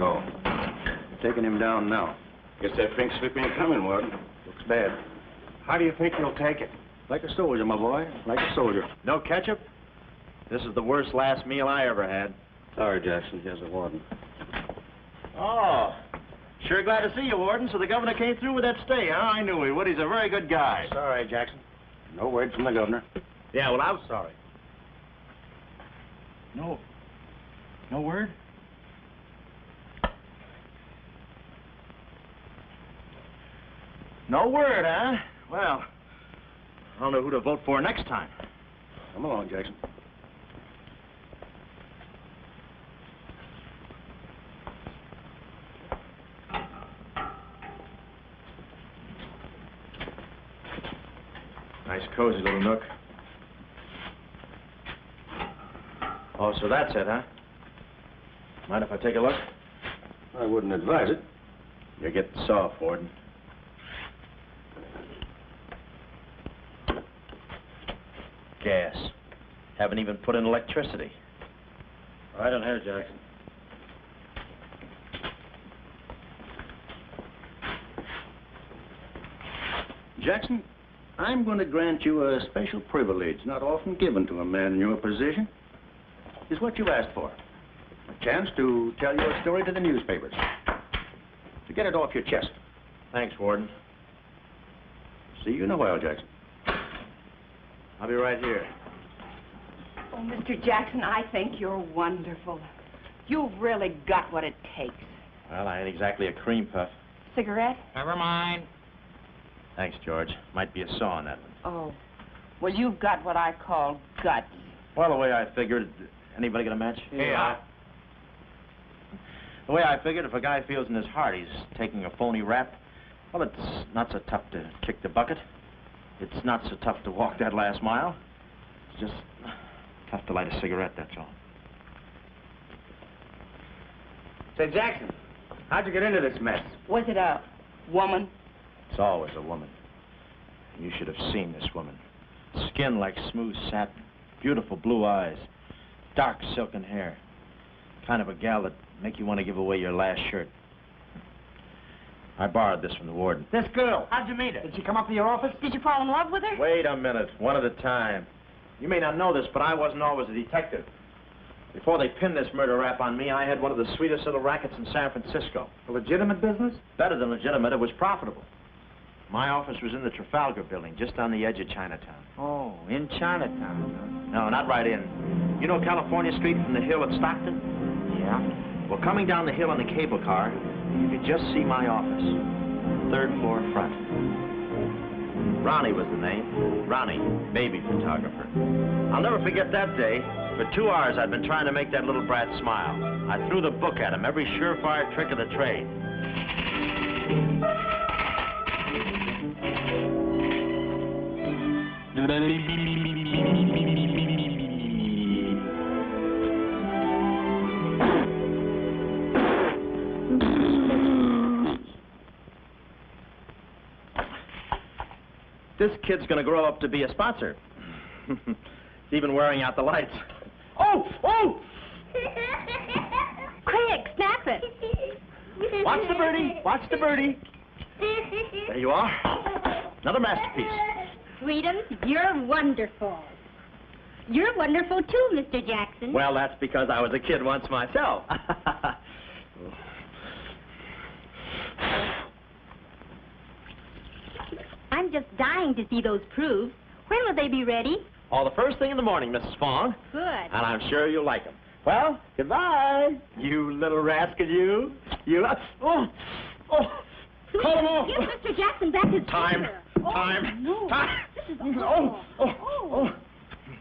go. Taking him down now. Guess that pink slip ain't coming, Warden. Looks bad. How do you think he'll take it? Like a soldier, my boy. Like a soldier. No ketchup? This is the worst last meal I ever had. Sorry, Jackson. Here's the warden. Oh, sure glad to see you, Warden. So the governor came through with that stay, huh? I knew he would. He's a very good guy. Sorry, Jackson. No word from the governor. Yeah, well, I'm sorry. No word? No word, huh? Well, I don't know who to vote for next time. Come along, Jackson. Nice, cozy little nook. Oh, so that's it, huh? Mind if I take a look? I wouldn't advise it. You're getting soft, Warden. Gas. Haven't even put in electricity. Right on here, Jackson. Jackson, I'm going to grant you a special privilege not often given to a man in your position. It's what you asked for. A chance to tell your story to the newspapers. To get it off your chest. Thanks, Warden. See you in a while, Jackson. I'll be right here. Oh, Mr. Jackson, I think you're wonderful. You've really got what it takes. Well, I ain't exactly a cream puff. Cigarette? Never mind. Thanks, George. Might be a saw on that one. Oh. Well, you've got what I call guts. Well, the way I figured... Anybody got a match? Yeah. The way I figured, if a guy feels in his heart he's taking a phony rap, well, it's not so tough to kick the bucket. It's not so tough to walk that last mile. It's just tough to light a cigarette, that's all. Say, Jackson, how'd you get into this mess? Was it a woman? It's always a woman. You should have seen this woman. Skin like smooth satin, beautiful blue eyes, dark silken hair. Kind of a gal that'd make you want to give away your last shirt. I borrowed this from the warden. This girl, how'd you meet her? Did she come up to your office? Did you fall in love with her? Wait a minute, one at a time. You may not know this, but I wasn't always a detective. Before they pinned this murder rap on me, I had one of the sweetest little rackets in San Francisco. A legitimate business? Better than legitimate, it was profitable. My office was in the Trafalgar building, just on the edge of Chinatown. Oh, in Chinatown, No, not right in. You know California Street from the hill at Stockton? huh? Yeah. Well, coming down the hill in the cable car, you could just see my office. Third floor front. Ronnie was the name. Ronnie, baby photographer. I'll never forget that day. For 2 hours, I'd been trying to make that little brat smile. I threw the book at him, every surefire trick of the trade. This kid's gonna grow up to be a sponsor. He's even wearing out the lights. Oh! Oh! Quick, snap it. Watch the birdie! Watch the birdie! There you are. Another masterpiece. Freedom, you're wonderful. You're wonderful too, Mr. Jackson. Well, that's because I was a kid once myself. I'm just dying to see those proofs. When will they be ready? Oh, the first thing in the morning, Mrs. Fong. Good. And I'm sure you'll like them. Well, goodbye, you little rascal, you. You. Oh! Oh! Please, Call him off! give Mr. Jackson back his Time. finger. Time. No. Time. This is Oh, oh, oh.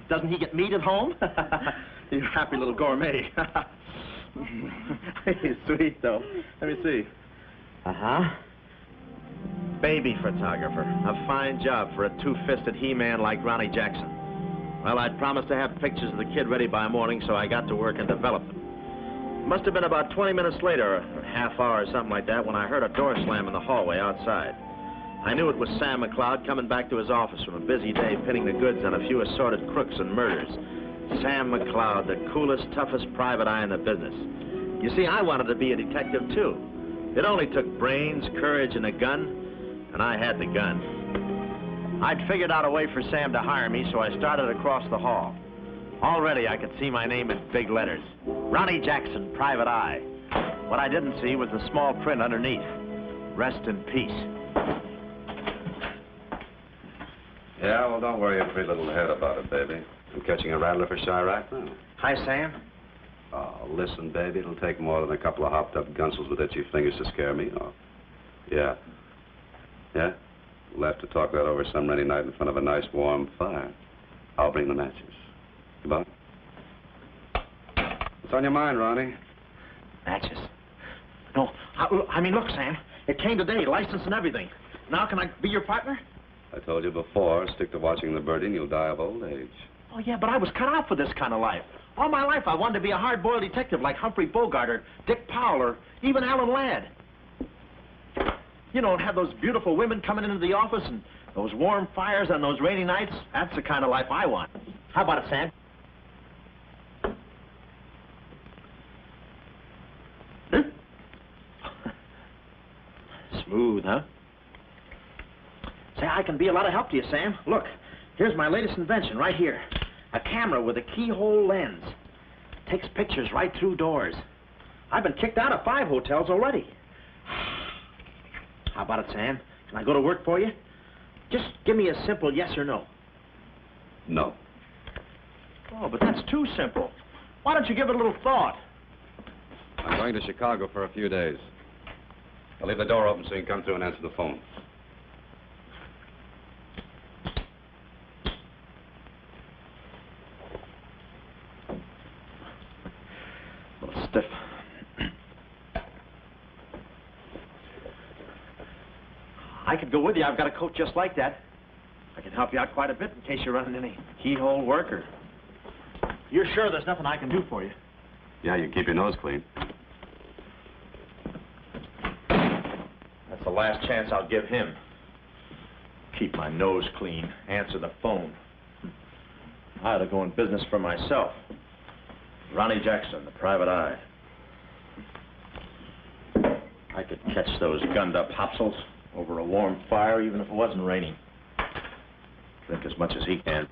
Doesn't he get meat at home? You happy little gourmet. He's sweet, though. Let me see. Uh-huh. Baby photographer. A fine job for a two-fisted he-man like Ronnie Jackson. Well, I'd promised to have pictures of the kid ready by morning, so I got to work and developed them. Must have been about 20 minutes later, or a half hour or something like that, when I heard a door slam in the hallway outside. I knew it was Sam McLeod coming back to his office from a busy day pinning the goods on a few assorted crooks and murders. Sam McLeod, the coolest, toughest private eye in the business. You see, I wanted to be a detective, too. It only took brains, courage, and a gun, and I had the gun. I'd figured out a way for Sam to hire me, so I started across the hall. Already, I could see my name in big letters. Ronnie Jackson, Private Eye. What I didn't see was the small print underneath. Rest in peace. Yeah, well, don't worry your pretty little head about it, baby. I'm catching a rattler for Chirac now. Hi, Sam. Oh, listen, baby, it'll take more than a couple of hopped-up gunsels with itchy fingers to scare me off. Yeah. Yeah? We'll have to talk that over some rainy night in front of a nice warm fire. I'll bring the matches. Goodbye. What's on your mind, Ronnie? Matches. No, I mean, look, Sam. It came today, license and everything. Now can I be your partner? I told you before, stick to watching the birdie and you'll die of old age. Oh, yeah, but I was cut out for this kind of life. All my life, I wanted to be a hard-boiled detective like Humphrey Bogart or Dick Powell or even Alan Ladd. You know, and have those beautiful women coming into the office and those warm fires on those rainy nights. That's the kind of life I want. How about it, Sam? Huh? Smooth, huh? Say, I can be a lot of help to you, Sam. Look, here's my latest invention right here. A camera with a keyhole lens. Takes pictures right through doors. I've been kicked out of 5 hotels already. How about it, Sam? Can I go to work for you? Just give me a simple yes or no. No. Oh, but that's too simple. Why don't you give it a little thought? I'm going to Chicago for a few days. I'll leave the door open so you can come through and answer the phone. A little stiff. I could go with you. I've got a coat just like that. I can help you out quite a bit in case you're running any keyhole work or... You're sure there's nothing I can do for you? Yeah, you keep your nose clean. That's the last chance I'll give him. Keep my nose clean. Answer the phone. I ought to go in business for myself. Ronnie Jackson, the Private Eye. I could catch those gunned-up hopsels over a warm fire even if it wasn't raining. Drink as much as he can.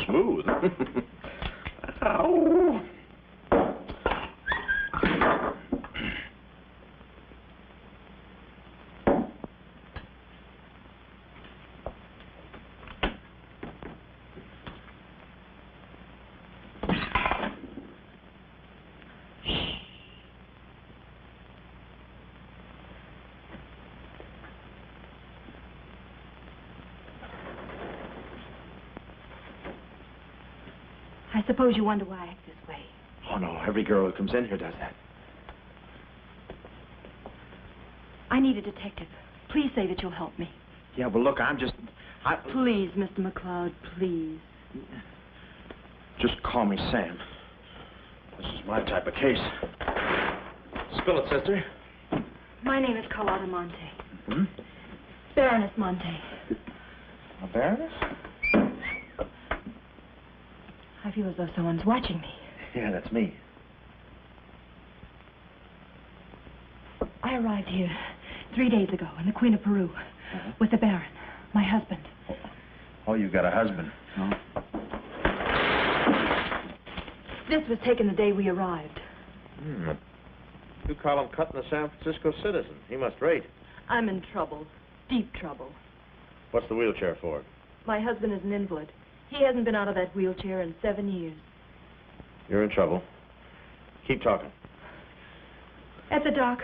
Smooth. Ow. I suppose you wonder why I act this way. Oh, no, every girl who comes in here does that. I need a detective. Please say that you'll help me. Yeah, well, look, I'm just... Please, Mr. McLeod, please. Just call me Sam. This is my type of case. Spill it, sister. My name is Carlotta Monte. Hmm? Baroness Monte. A baroness? I feel as though someone's watching me. Yeah, that's me. I arrived here 3 days ago in the Queen of Peru with the Baron, my husband. Oh, you got a husband. Oh. This was taken the day we arrived. Hmm. You call him cutting a San Francisco citizen. He must rate. I'm in trouble, deep trouble. What's the wheelchair for? My husband is an invalid. He hasn't been out of that wheelchair in 7 years. You're in trouble. Keep talking. At the dock,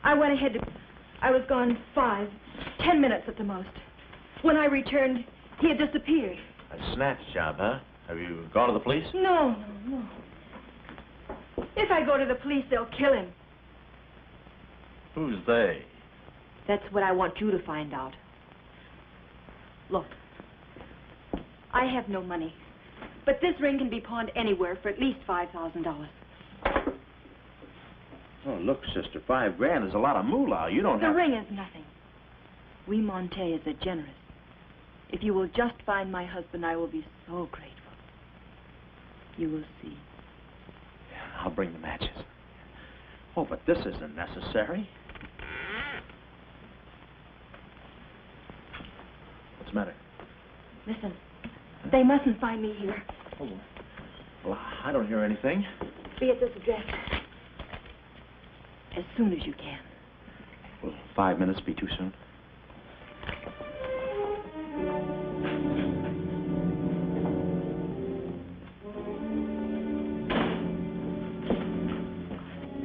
I went ahead to... I was gone 5, 10 minutes at the most. When I returned, he had disappeared. A snatch job, huh? Have you gone to the police? No. If I go to the police, they'll kill him. Who's they? That's what I want you to find out. Look, I have no money, but this ring can be pawned anywhere for at least $5,000. Oh, look, sister, $5 is a lot of moolah. You don't The have... ring is nothing. We Montes are generous. If you will just find my husband, I will be so grateful. You will see. I'll bring the matches. Oh, but this isn't necessary. What's the matter? Listen, they mustn't find me here. Oh, well, I don't hear anything. Be at this address. As soon as you can. Will 5 minutes be too soon?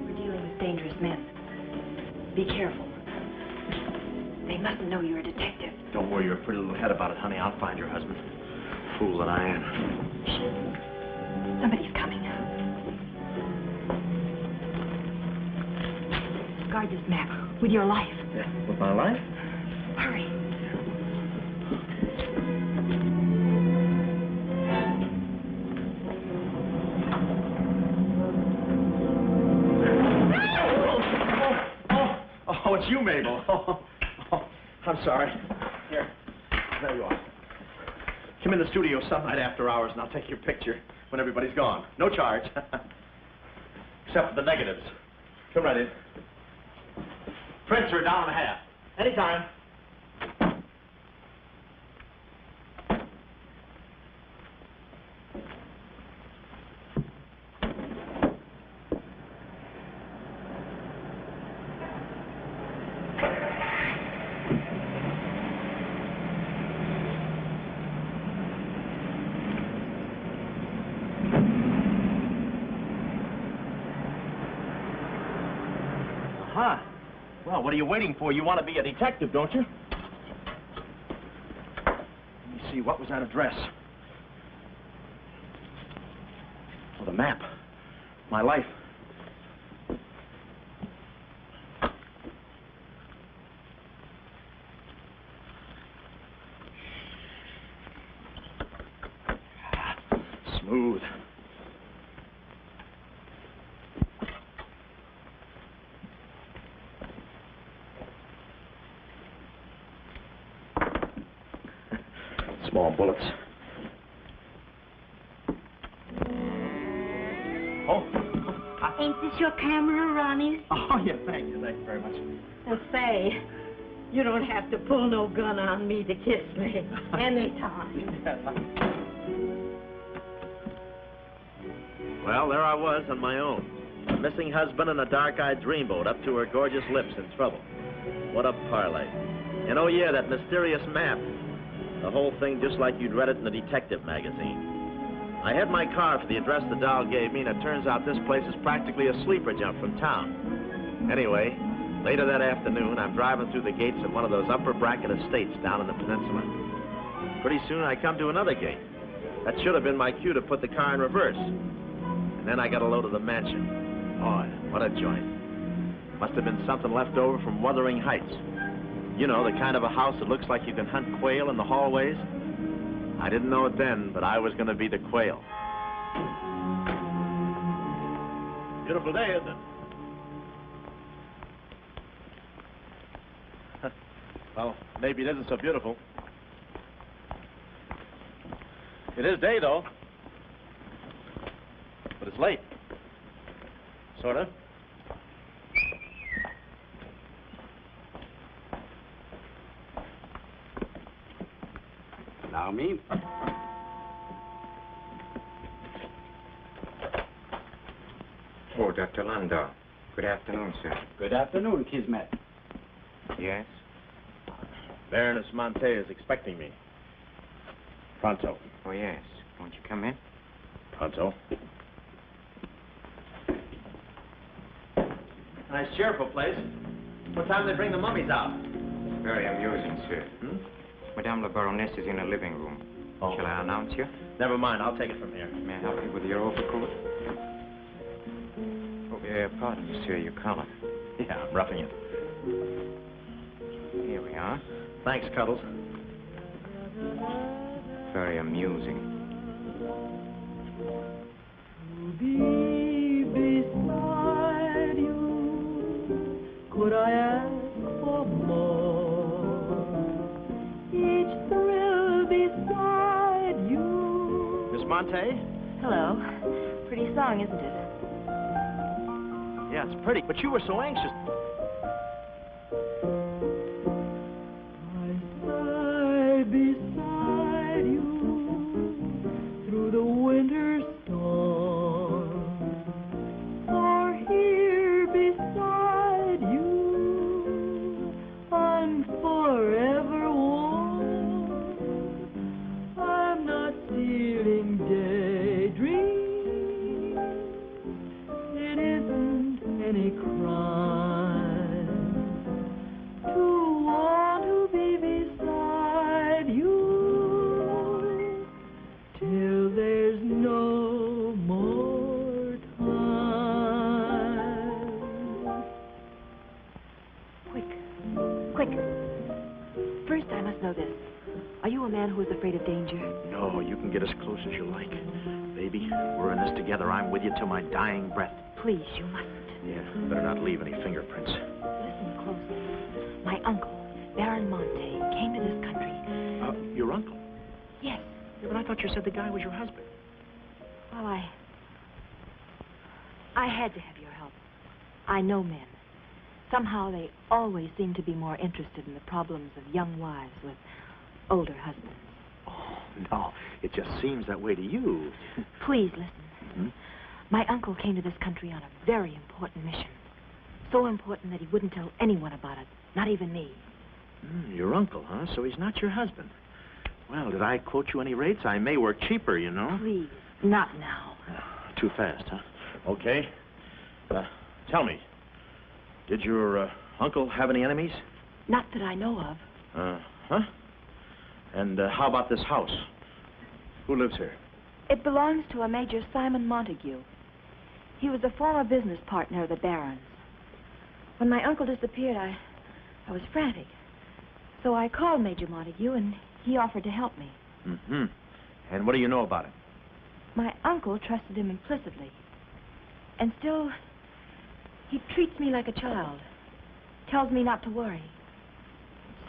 We're dealing with dangerous men. Be careful. They mustn't know you're a detective. Don't worry your pretty little head about it, honey. I'll find your husband. Fool that I am. Shh. Somebody's coming. Guard this map with your life. Yeah, with my life? Hurry. Oh, it's you, Mabel. Oh, I'm sorry. Here, there you are. Come in the studio some night after hours, and I'll take your picture when everybody's gone. No charge. Except for the negatives. Come right in. Prints are $1.50. Anytime. Huh. Well, what are you waiting for? You want to be a detective, don't you? Let me see, what was that address? Oh, the map. My life. Smooth. Small bullets. Oh. Ain't this your camera, Ronnie? Oh, yeah, thank you very much. Say, you don't have to pull no gun on me to kiss me anytime. Well, there I was on my own. A missing husband and a dark-eyed dreamboat up to her gorgeous lips in trouble. What a parlay. And oh, yeah, that mysterious map. The whole thing just like you'd read it in a detective magazine. I had my car for the address the doll gave me, and it turns out this place is practically a sleeper jump from town. Anyway, later that afternoon, I'm driving through the gates of one of those upper bracket estates down in the peninsula. Pretty soon, I come to another gate. That should have been my cue to put the car in reverse. And then I got a load of the mansion. Oh, what a joint. Must have been something left over from Wuthering Heights. You know, the kind of a house that looks like you can hunt quail in the hallways. I didn't know it then, but I was going to be the quail. Beautiful day, isn't it? Well, maybe it isn't so beautiful. It is day, though. But it's late. Sort of. Allow me. Oh, Dr. Landau. Good afternoon, sir. Good afternoon, Kismet. Yes? Baroness Monte is expecting me. Pronto. Oh, yes. Won't you come in? Pronto. Nice, cheerful place. What time do they bring the mummies out? Very amusing, sir. Hmm? Madame la Baroness is in the living room. Oh. Shall I announce you? Never mind, I'll take it from here. May I help you with your overcoat? Oh, pardon me, sir, your collar. Yeah, I'm roughing it. Here we are. Thanks, Cuddles. Very amusing. Be beside you Monte. Hello. Pretty song, isn't it? Yeah, it's pretty, but you were so anxious. I beside you through the winter storm, or here beside you, I'm forever warm. I'm not stealing daydreams. It isn't any crime to want to be beside you till there's no more time. Quick. First, I must know this. Are you a man who is afraid of danger? No, you can get as close as you like. Baby, we're in this together. I'm with you till my dying breath. Please, you mustn't. Yeah, better not leave any fingerprints. Listen closely. My uncle, Baron Monte, came to this country. Your uncle? Yes. Yeah, but I thought you said the guy was your husband. Well, I had to have your help. I know men. Somehow they always seem to be more interested in the problems of young wives with older husbands. Oh, no. It just seems that way to you. Please listen. Hmm? My uncle came to this country on a very important mission. So important that he wouldn't tell anyone about it, not even me. Your uncle, huh? So he's not your husband. Well, did I quote you any rates? I may work cheaper, you know. Please, not now. Too fast, huh? Okay. Tell me, did your uncle have any enemies? Not that I know of. Huh? And how about this house? Who lives here? It belongs to a Major Simon Montague. He was a former business partner of the Baron's. When my uncle disappeared, I was frantic. So I called Major Montague, and he offered to help me. Mm-hmm. And what do you know about him? My uncle trusted him implicitly. And still, he treats me like a child. Tells me not to worry.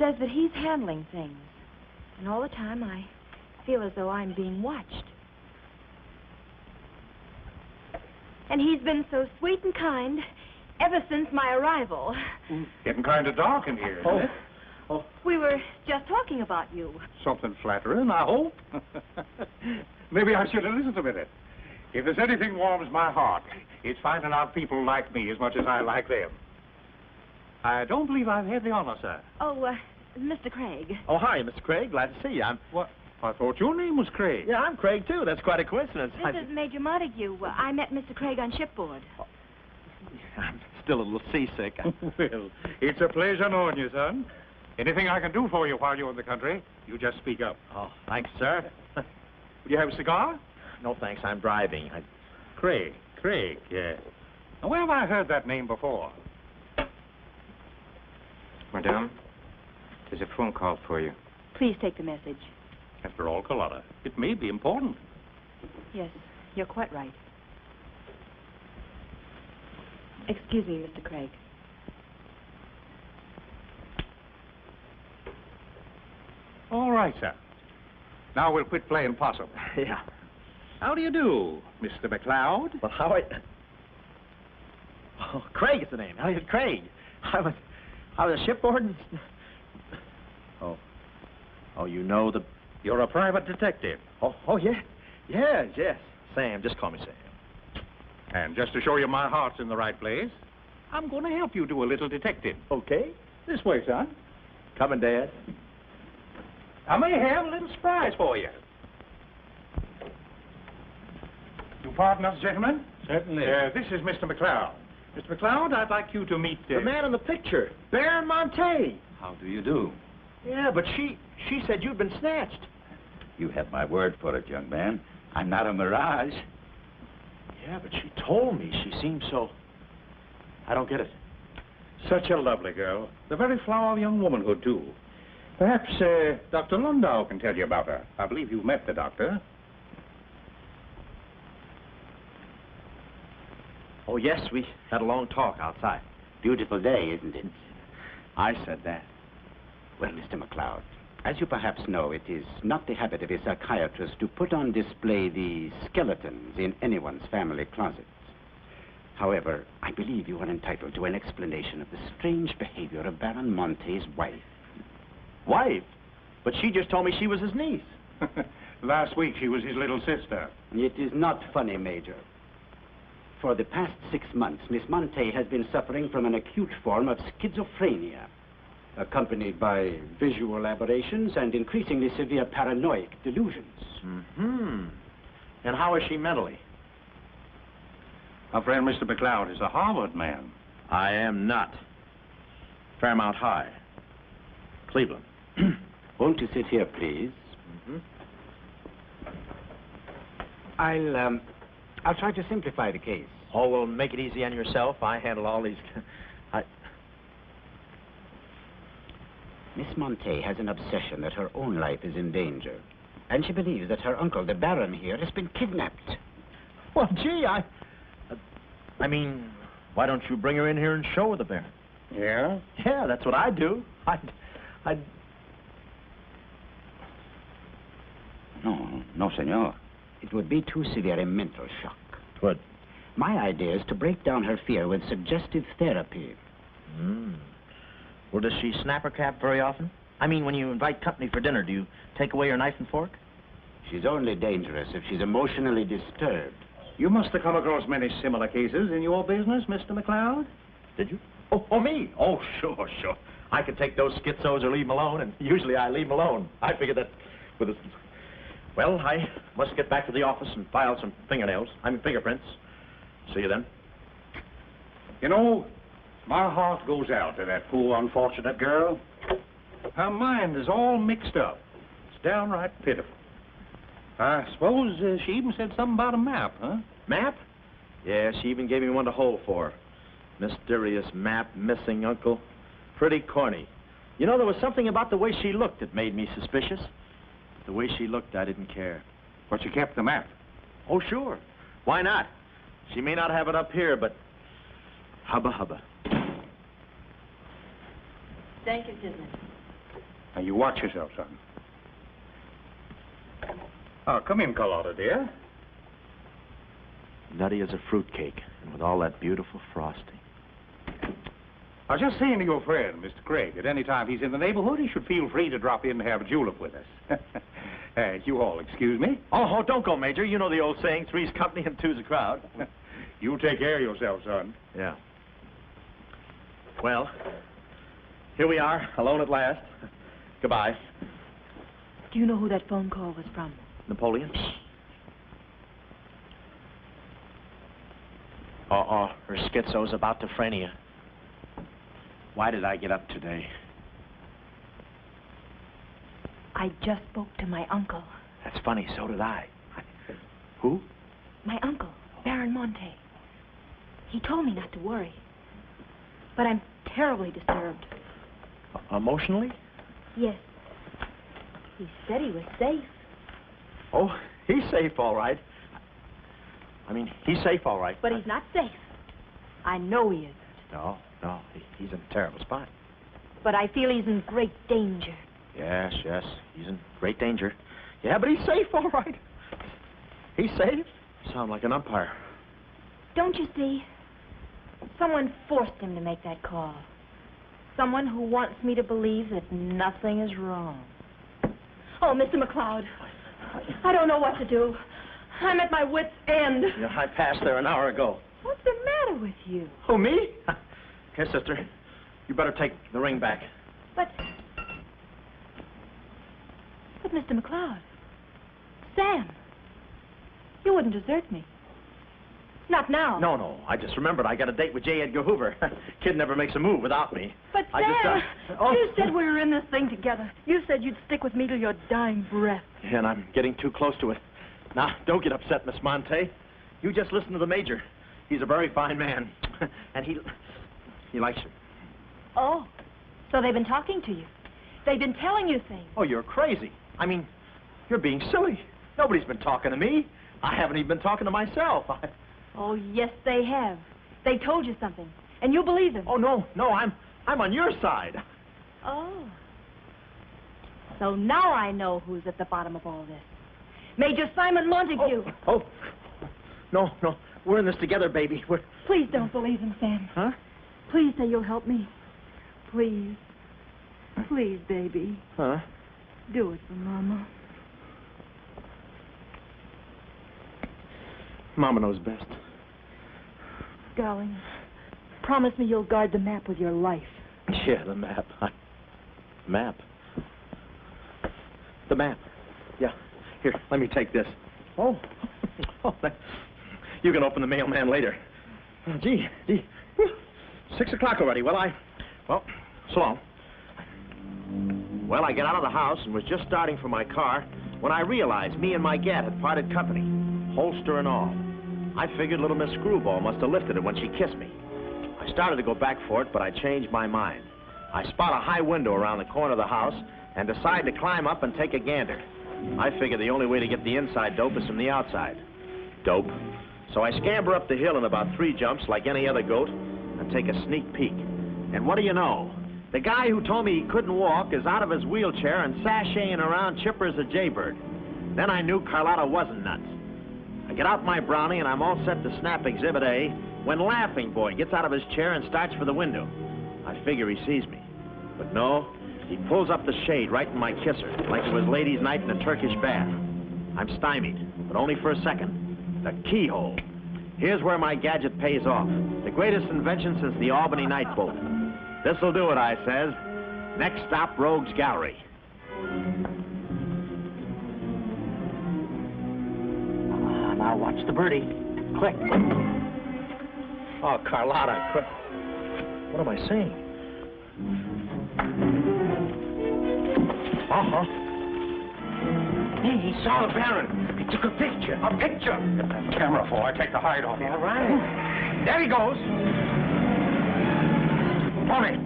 Says that he's handling things. And all the time, I feel as though I'm being watched. And he's been so sweet and kind ever since my arrival. Getting kind of dark in here, isn't it? We were just talking about you. Something flattering, I hope. Maybe I should have listened a minute. If there's anything warms my heart, it's finding out people like me as much as I like them. I don't believe I've had the honor, sir. Oh, Mr. Craig. Oh, hi, Mr. Craig. Glad to see you. What? I thought your name was Craig. Yeah, I'm Craig, too. That's quite a coincidence. This is Major Montague. I met Mr. Craig on shipboard. I'm still a little seasick. Well, it's a pleasure knowing you, son. Anything I can do for you while you're in the country, you just speak up. Oh, thanks, sir. Would you have a cigar? No, thanks. I'm driving. Craig, yeah. Now, where have I heard that name before? Madame, there's a phone call for you. Please take the message. After all, Carlotta, it may be important. Yes, you're quite right. Excuse me, Mr. Craig. All right, sir. Now we'll quit playing possum. Yeah. How do you do, Mr. McLeod? Well, how are you? Oh, Craig is the name. Elliot Craig. I was shipboard and... Oh, you know the... You're a private detective. Oh, yeah. Yes. Sam, just call me Sam. And just to show you my heart's in the right place, I'm going to help you do a little detective. Okay. This way, son. Coming, Dad. I may have a little surprise for you. You pardon us, gentlemen? Certainly. This is Mr. McLeod. Mr. McLeod, I'd like you to meet... The man in the picture. Baron Monte. How do you do? Yeah, but she said you'd been snatched. You have my word for it, young man. I'm not a mirage. Yeah, but she told me. She seemed so... I don't get it. Such a lovely girl. The very flower of young womanhood, too. Perhaps, Dr. Lundau can tell you about her. I believe you've met the doctor. Oh, yes, we had a long talk outside. Beautiful day, isn't it? I said that. Well, Mr. McLeod, As you perhaps know, it is not the habit of a psychiatrist to put on display the skeletons in anyone's family closets. However, I believe you are entitled to an explanation of the strange behavior of Baron Monte's wife. Wife? But she just told me she was his niece. Last week, she was his little sister. It is not funny, Major. For the past 6 months, Miss Monte has been suffering from an acute form of schizophrenia, accompanied by visual aberrations and increasingly severe paranoid delusions. Mm-hmm. And how is she mentally? Our friend Mr. McLeod is a Harvard man. I am not. Fairmount High. Cleveland. Won't you sit here, please? Mm-hmm. I'll try to simplify the case. Oh, well, make it easy on yourself. I handle all these... Miss Monte has an obsession that her own life is in danger. And she believes that her uncle, the Baron here, has been kidnapped. Well, gee, I mean, why don't you bring her in here and show her the Baron? Yeah? Yeah, that's what I'd do. No, senor. It would be too severe a mental shock. What? My idea is to break down her fear with suggestive therapy. Well, does she snap her cap very often? I mean, when you invite company for dinner, do you take away her knife and fork? She's only dangerous if she's emotionally disturbed. You must have come across many similar cases in your business, Mr. McLeod. Did you? Oh, me? Oh, sure. I could take those schizos or leave them alone, and usually I leave them alone. I figure that with a... Well, I must get back to the office and file some fingernails. Fingerprints. See you then. You know, my heart goes out to that poor, unfortunate girl. Her mind is all mixed up. It's downright pitiful. I suppose she even said something about a map, huh? Map? Yeah, she even gave me one to hold for. Mysterious map, missing uncle. Pretty corny. You know, there was something about the way she looked that made me suspicious. The way she looked, I didn't care. But she kept the map. Oh, sure. Why not? She may not have it up here, but... Hubba hubba. Thank you, Kismet. Now, you watch yourself, son. Oh, come in, Carlotta, dear. Nutty as a fruitcake, and with all that beautiful frosting. I was just saying to your friend, Mr. Craig, at any time he's in the neighborhood, he should feel free to drop in and have a julep with us. You all excuse me. Oh, don't go, Major. You know the old saying, three's company and two's a crowd. You take care of yourself, son. Yeah. Well, here we are, alone at last. Goodbye. Do you know who that phone call was from? Napoleon? Her schizo's about to phrenia. Why did I get up today? I just spoke to my uncle. That's funny, so did I. Who? My uncle, Baron Monte. He told me not to worry. But I'm terribly disturbed. Emotionally? Yes. He said he was safe. Oh, he's safe, all right. I mean, he's safe, all right. But he's not safe. I know he isn't. No, he's in a terrible spot. But I feel he's in great danger. Yes, he's in great danger. Yeah, but he's safe, all right. He's safe. Sound like an umpire. Don't you see? Someone forced him to make that call. Someone who wants me to believe that nothing is wrong. Oh, Mr. McLeod, I don't know what to do. I'm at my wit's end. Yeah, I passed there an hour ago. What's the matter with you? Who, me? Here, sister, you better take the ring back. But Mr. McLeod, Sam, you wouldn't desert me. Not now. No, I just remembered I got a date with J. Edgar Hoover. Kid never makes a move without me. But Sam, you said we were in this thing together. You said you'd stick with me till your dying breath. Yeah, and I'm getting too close to it. Now, don't get upset, Miss Monte. You just listen to the Major. He's a very fine man. And he likes you. Oh, so they've been talking to you. They've been telling you things. Oh, you're crazy. I mean, you're being silly. Nobody's been talking to me. I haven't even been talking to myself. Oh, yes, they have. They told you something, and you believe them. Oh, no, I'm on your side. Oh. So now I know who's at the bottom of all this. Major Simon Montague. Oh. No. We're in this together, baby. Please don't believe him, Sam. Huh? Please say you'll help me. Please. Please, baby. Huh? Do it for Mama. Mama knows best. Darling, promise me you'll guard the map with your life. Yeah, the map. Map? The map. Yeah. Here, let me take this. Oh. You can open the mailman later. Gee. Whew. 6 o'clock already. Well, so long. Well, I got out of the house and was just starting for my car when I realized me and my gat had parted company, holster and all. I figured little Miss Screwball must have lifted it when she kissed me. I started to go back for it, but I changed my mind. I spot a high window around the corner of the house and decide to climb up and take a gander. I figure the only way to get the inside dope is from the outside. Dope. So I scamper up the hill in about 3 jumps like any other goat and take a sneak peek. And what do you know? The guy who told me he couldn't walk is out of his wheelchair and sashaying around chipper as a jaybird. Then I knew Carlotta wasn't nuts. I get out my brownie and I'm all set to snap Exhibit A when Laughing Boy gets out of his chair and starts for the window. I figure he sees me. But no, he pulls up the shade right in my kisser, like it was ladies' night in a Turkish bath. I'm stymied, but only for a second. The keyhole. Here's where my gadget pays off. The greatest invention since the Albany night boat. This'll do it, I says. Next stop, Rogue's Gallery. Now watch the birdie. Click. Oh, Carlotta, quick. What am I saying? Uh-huh. Hey, he saw the Baron. He took a picture. A picture? Get that camera for. I take the hide off. All right. There he goes. Tommy,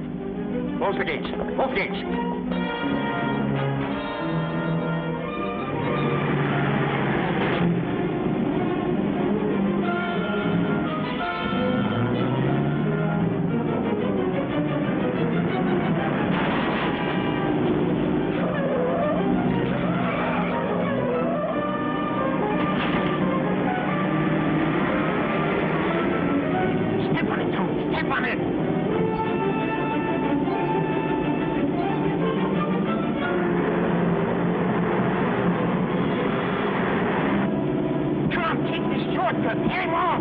close the gates. Both gates. Step on it, Tony. Step on it. Hang on!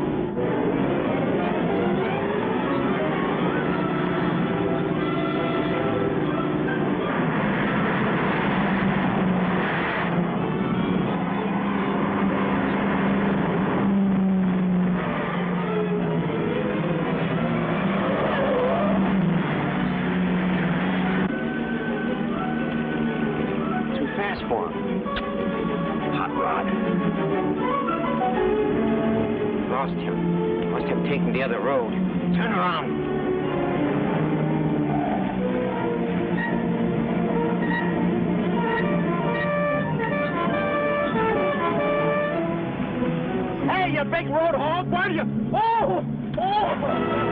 Too fast for him. Hot rod. Lost him. Must have taken the other road. Turn around. Hey, you big road hog, where do you... Oh! Oh!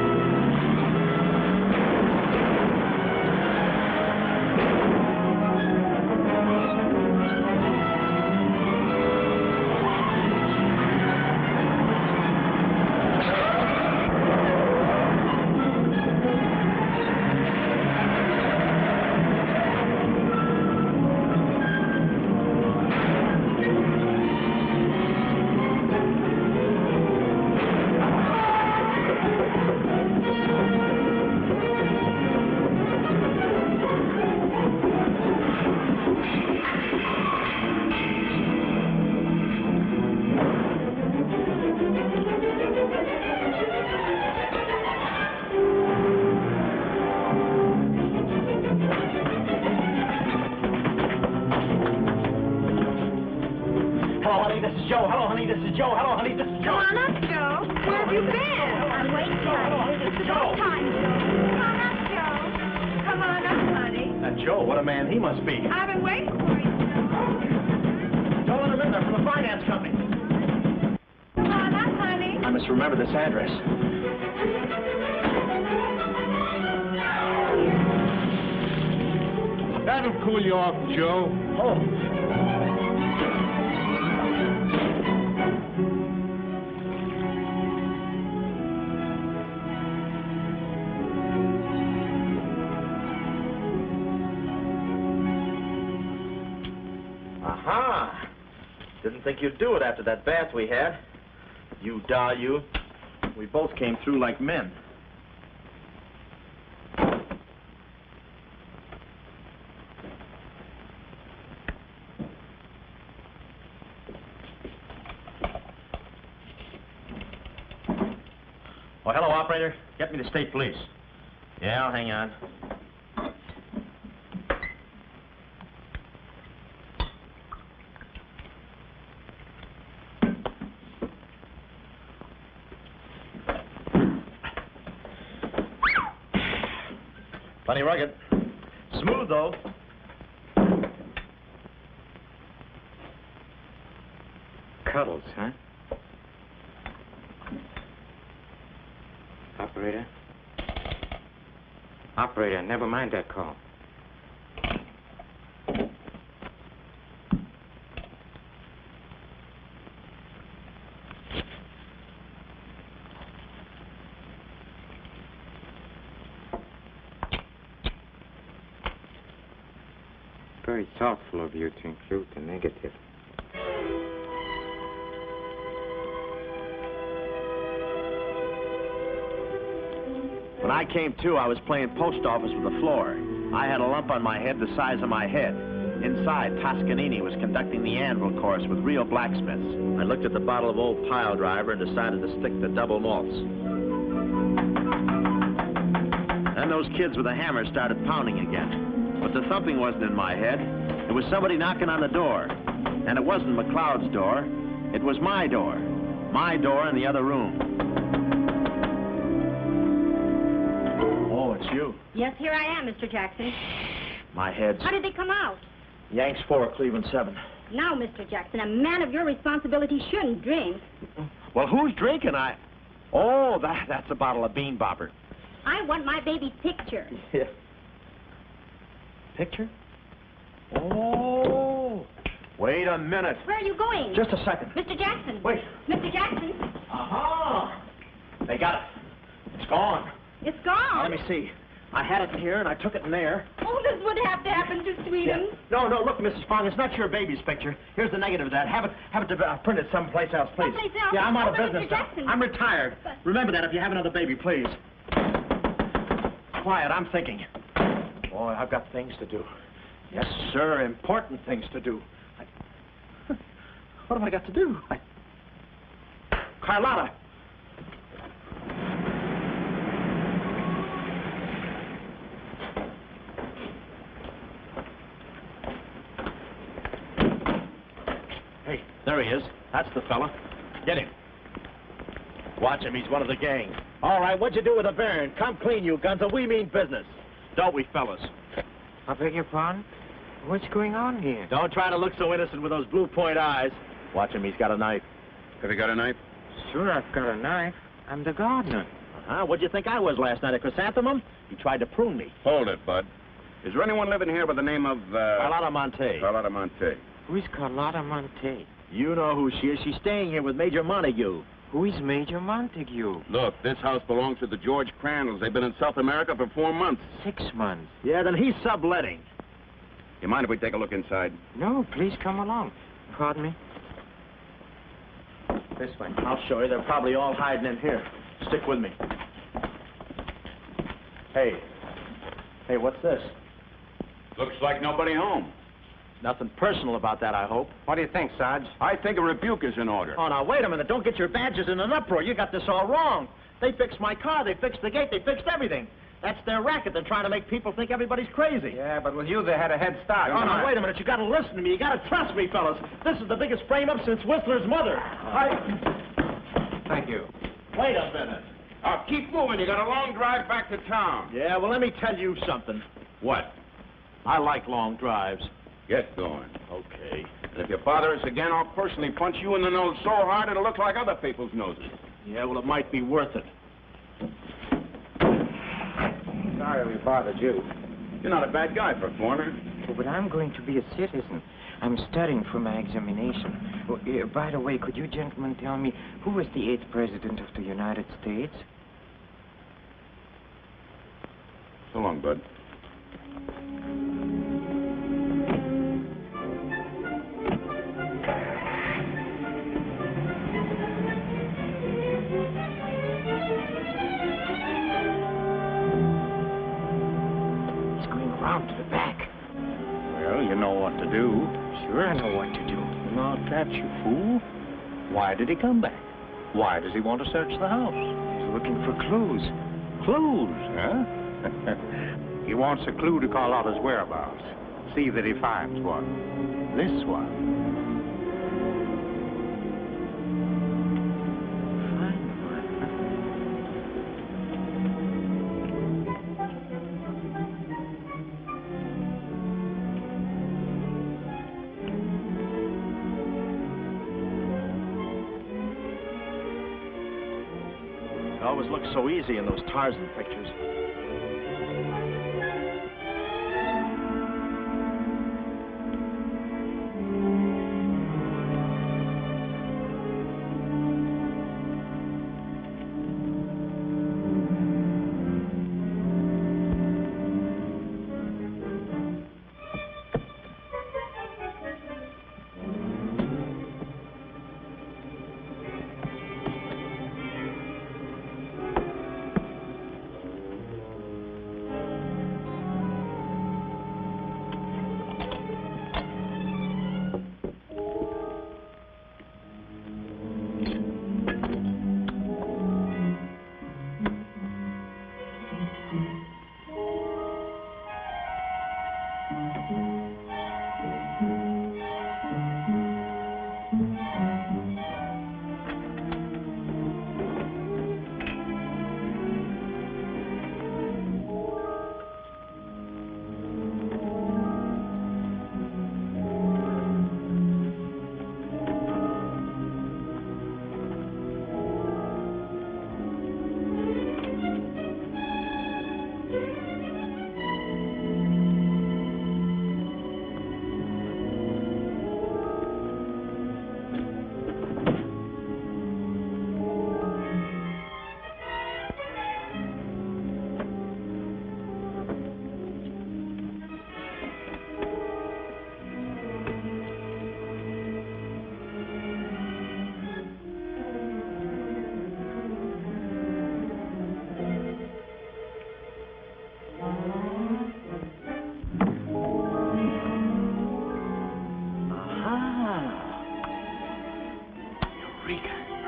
Joe. Hello, honey. This is Joe. Hello, honey. This is Joe. Come on up, Joe. Where have you been? I'm waiting for you. It's about time, Joe. Come on up, Joe. Come on up, honey. That Joe, what a man he must be. I've been waiting for you, Joe. Don't let him in there from the finance company. Come on up, honey. I must remember this address. That'll cool you off, Joe. Aha! Didn't think you'd do it after that bath we had. You, doll, you. We both came through like men. Oh, hello, operator. Get me the state police. Yeah, I'll hang on. Plenty rugged. Smooth, though. Cuddles, huh? Operator? Operator, never mind that call. Very thoughtful of you to include the negative. When I came to, I was playing post office with the floor. I had a lump on my head the size of my head. Inside, Toscanini was conducting the anvil course with real blacksmiths. I looked at the bottle of old pile driver and decided to stick to double malts. Then those kids with a hammer started pounding again. But the thumping wasn't in my head. It was somebody knocking on the door. And it wasn't McLeod's door. It was my door. My door in the other room. Oh, it's you. Yes, here I am, Mr. Jackson. My head's... How did they come out? Yanks 4, Cleveland 7. Now, Mr. Jackson, a man of your responsibility shouldn't drink. Well, who's drinking? Oh, that's a bottle of Bean Bopper. I want my baby's picture. Yeah. Picture? Oh. Wait a minute. Where are you going? Just a second. Mr. Jackson. Wait. Mr. Jackson. Aha! They got it. It's gone. It's gone. Now, let me see. I had it in here, and I took it in there. Oh, this would have to happen to Sweden. No, look, Mrs. Fong, it's not your baby's picture. Here's the negative of that. Have it printed someplace else, please. Someplace else? Yeah, I'm out of Oh, but business Mr. now. Jackson. I'm retired. But... Remember that if you have another baby, please. Quiet, I'm thinking. Boy, I've got things to do. Yes, sir, important things to do. What have I got to do? Carlotta! Hey, there he is. That's the fella. Get him. Watch him. He's one of the gang. All right, what'd you do with the baron? Come clean, you guns, we mean business. Don't we, fellas? I beg your pardon? What's going on here? Don't try to look so innocent with those blue point eyes. Watch him. He's got a knife. Have you got a knife? Sure, I've got a knife. I'm the gardener. What'd you think I was last night, a chrysanthemum? He tried to prune me. Hold it, Bud. Is there anyone living here by the name of, Carlotta Monte. Carlotta Monte. Who is Carlotta Monte? You know who she is. She's staying here with Major Montague. Who is Major Montague? Look, this house belongs to the George Crandalls. They've been in South America for 4 months. 6 months. Yeah, then he's subletting. You mind if we take a look inside? No, please come along. Pardon me? This way. I'll show you. They're probably all hiding in here. Stick with me. Hey, what's this? Looks like nobody home. Nothing personal about that, I hope. What do you think, Sarge? I think a rebuke is in order. Oh, now, wait a minute. Don't get your badges in an uproar. You got this all wrong. They fixed my car. They fixed the gate. They fixed everything. That's their racket. They're trying to make people think everybody's crazy. Yeah, but with you, they had a head start. Oh, now, wait a minute. You got to listen to me. You got to trust me, fellas. This is the biggest frame-up since Whistler's mother. Thank you. Wait a minute. Keep moving. You got a long drive back to town. Yeah, well, let me tell you something. What? I like long drives. Get going. Okay. And if you bother us again, I'll personally punch you in the nose so hard it'll look like other people's noses. Yeah, well, it might be worth it. Sorry we bothered you. You're not a bad guy for a foreigner. Oh, but I'm going to be a citizen. I'm studying for my examination. Oh, by the way, could you gentlemen tell me who was the 8th President of the United States? So long, Bud. He's going around to the back. Well, you know what to do. Sure, I know what to do. Not that, you fool. Why did he come back? Why does he want to search the house? He's looking for clues. Clues, huh? He wants a clue to call out his whereabouts. See that he finds one. This one. It always looks so easy in those Tarzan pictures.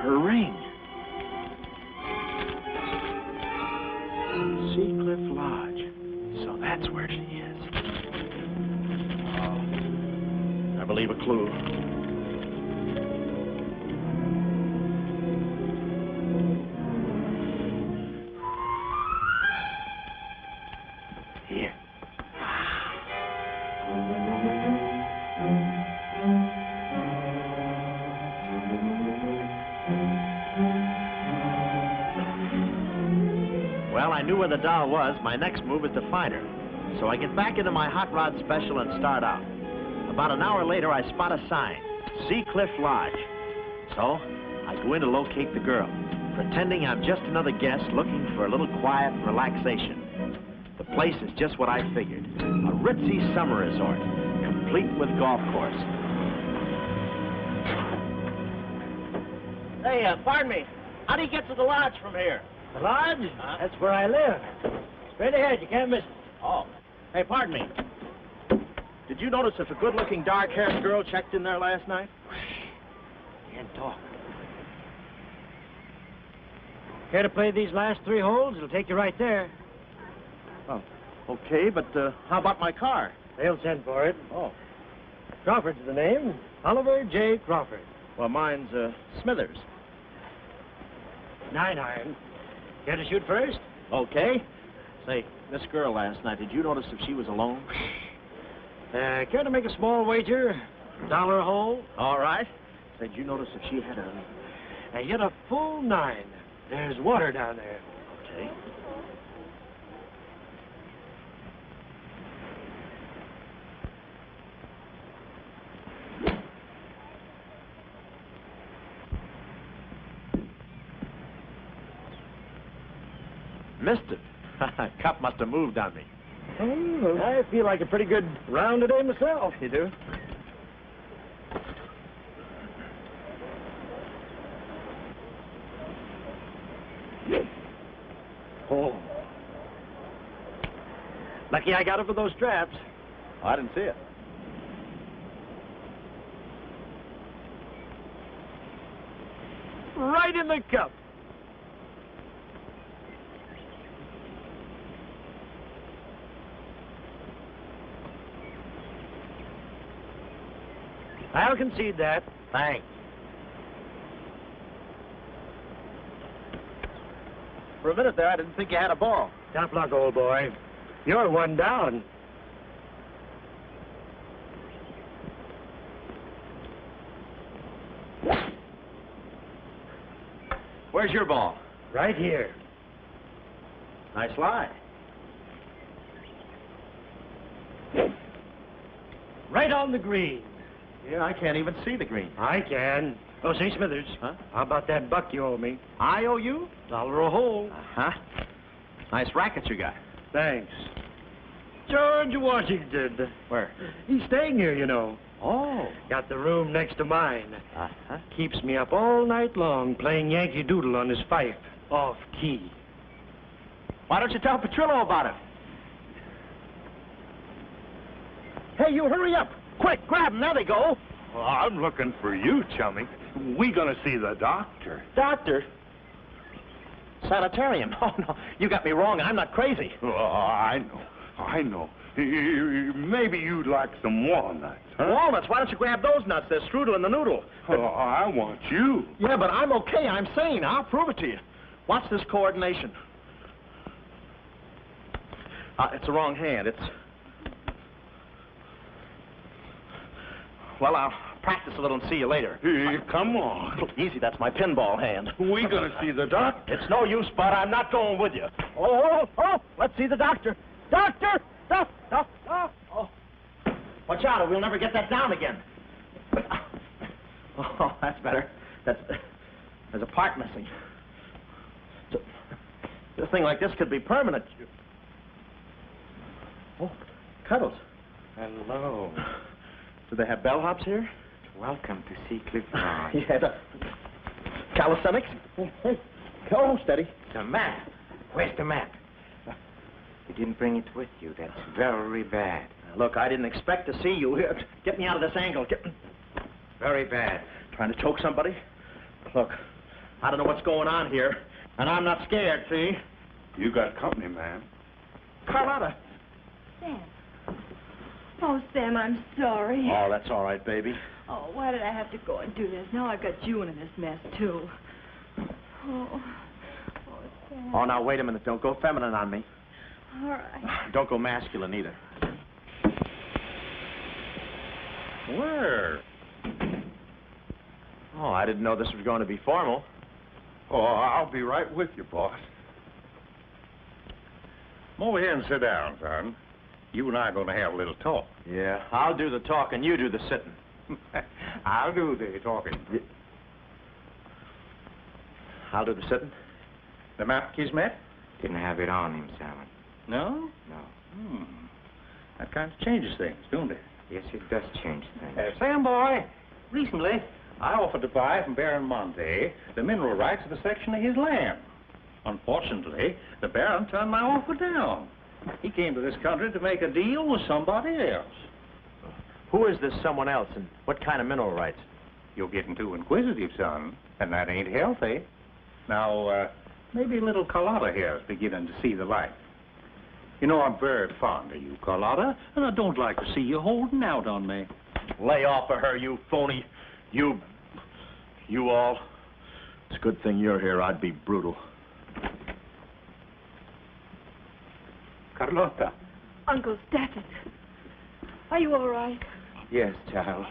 Her ring. Seacliff Lodge. So that's where she is. Oh, I believe a clue. Here. Well, I knew where the doll was. My next move is to find her. So I get back into my hot rod special and start out. About an hour later, I spot a sign, Seacliff Lodge. So I go in to locate the girl, pretending I'm just another guest looking for a little quiet and relaxation. The place is just what I figured, a ritzy summer resort, complete with golf course. Hey, pardon me. How do you get to the lodge from here? The lodge? That's where I live. Straight ahead, you can't miss it. Oh, hey, pardon me. Did you notice if a good-looking, dark-haired girl checked in there last night? Can't talk. Care to play these last 3 holes? It'll take you right there. Oh, okay, but how about my car? They'll send for it. Oh. Crawford's the name. Oliver J. Crawford. Well, mine's Smithers. 9 iron. Care to shoot first? Okay. Say, this girl last night, did you notice if she was alone? Care to make a small wager? $1 a hole? All right. Say, did you notice if she had a... I hit a full 9. There's water down there. Okay. Missed it. Cup must have moved on me. Oh, I feel like a pretty good round today myself. You do? Oh. Lucky I got over those straps. I didn't see it. Right in the cup. I'll concede that. Thanks. For a minute there, I didn't think you had a ball. Tough luck, old boy. You're one down. Where's your ball? Right here. Nice lie. Right on the green. Yeah, I can't even see the green. I can. Oh, say, Smithers. Huh? How about that buck you owe me? I owe you? $1 a hole. Uh-huh. Nice racket you got. Thanks. George Washington. Where? He's staying here, you know. Oh. Got the room next to mine. Uh-huh. Keeps me up all night long playing Yankee Doodle on his fife. Off key. Why don't you tell Petrillo about it? Hey, you hurry up. Quick, grab them. There they go. Well, I'm looking for you, chummy. We gonna see the doctor. Doctor? Sanitarium. Oh, no. You got me wrong. I'm not crazy. Oh, I know. Maybe you'd like some walnuts, huh? Walnuts? Why don't you grab those nuts? There's strudel in the noodle. Oh, I want you. Yeah, but I'm okay. I'm sane. I'll prove it to you. Watch this coordination. It's the wrong hand. It's... Well, I'll practice a little and see you later. Hey, come on. Easy, that's my pinball hand. We gonna see the doctor. It's no use, Bud. I'm not going with you. Oh, let's see the doctor. Doctor! Oh. Watch out, or we'll never get that down again. Oh, that's better. There's a part missing. A thing like this could be permanent. Oh, Cuddles. Hello. Do they have bellhops here? Welcome to Sea Cliff Lodge. Yeah, calisthenics? Oh, steady. The map. Where's the map? You didn't bring it with you. That's very bad. Look, I didn't expect to see you here. Get me out of this angle. Very bad. Trying to choke somebody? Look, I don't know what's going on here, and I'm not scared, see? You got company, man. Carlotta. Sam. Oh, Sam, I'm sorry. Oh, that's all right, baby. Oh, why did I have to go and do this? Now I've got you in this mess, too. Oh, Sam. Oh, now, wait a minute. Don't go feminine on me. All right. Don't go masculine, either. Where? Oh, I didn't know this was going to be formal. Oh, I'll be right with you, boss. Come over here and sit down, son. You and I are going to have a little talk. Yeah, I'll do the talking, you do the sitting. I'll do the talking. I'll do the sitting. The map, Kismet? Didn't have it on him, Salmon. No? No. That kind of changes things, don't it? Yes, it does change things. Sam, boy, recently I offered to buy from Baron Monte the mineral rights of a section of his land. Unfortunately, the Baron turned my offer down. He came to this country to make a deal with somebody else. Who is this someone else, and what kind of mineral rights? You're getting too inquisitive, son, and that ain't healthy. Now, maybe little Carlotta here is beginning to see the light. You know, I'm very fond of you, Carlotta, and I don't like to see you holding out on me. Lay off of her, you phony. You all. It's a good thing you're here. I'd be brutal. Carlotta. Uncle Stafford. Are you all right? Yes, child.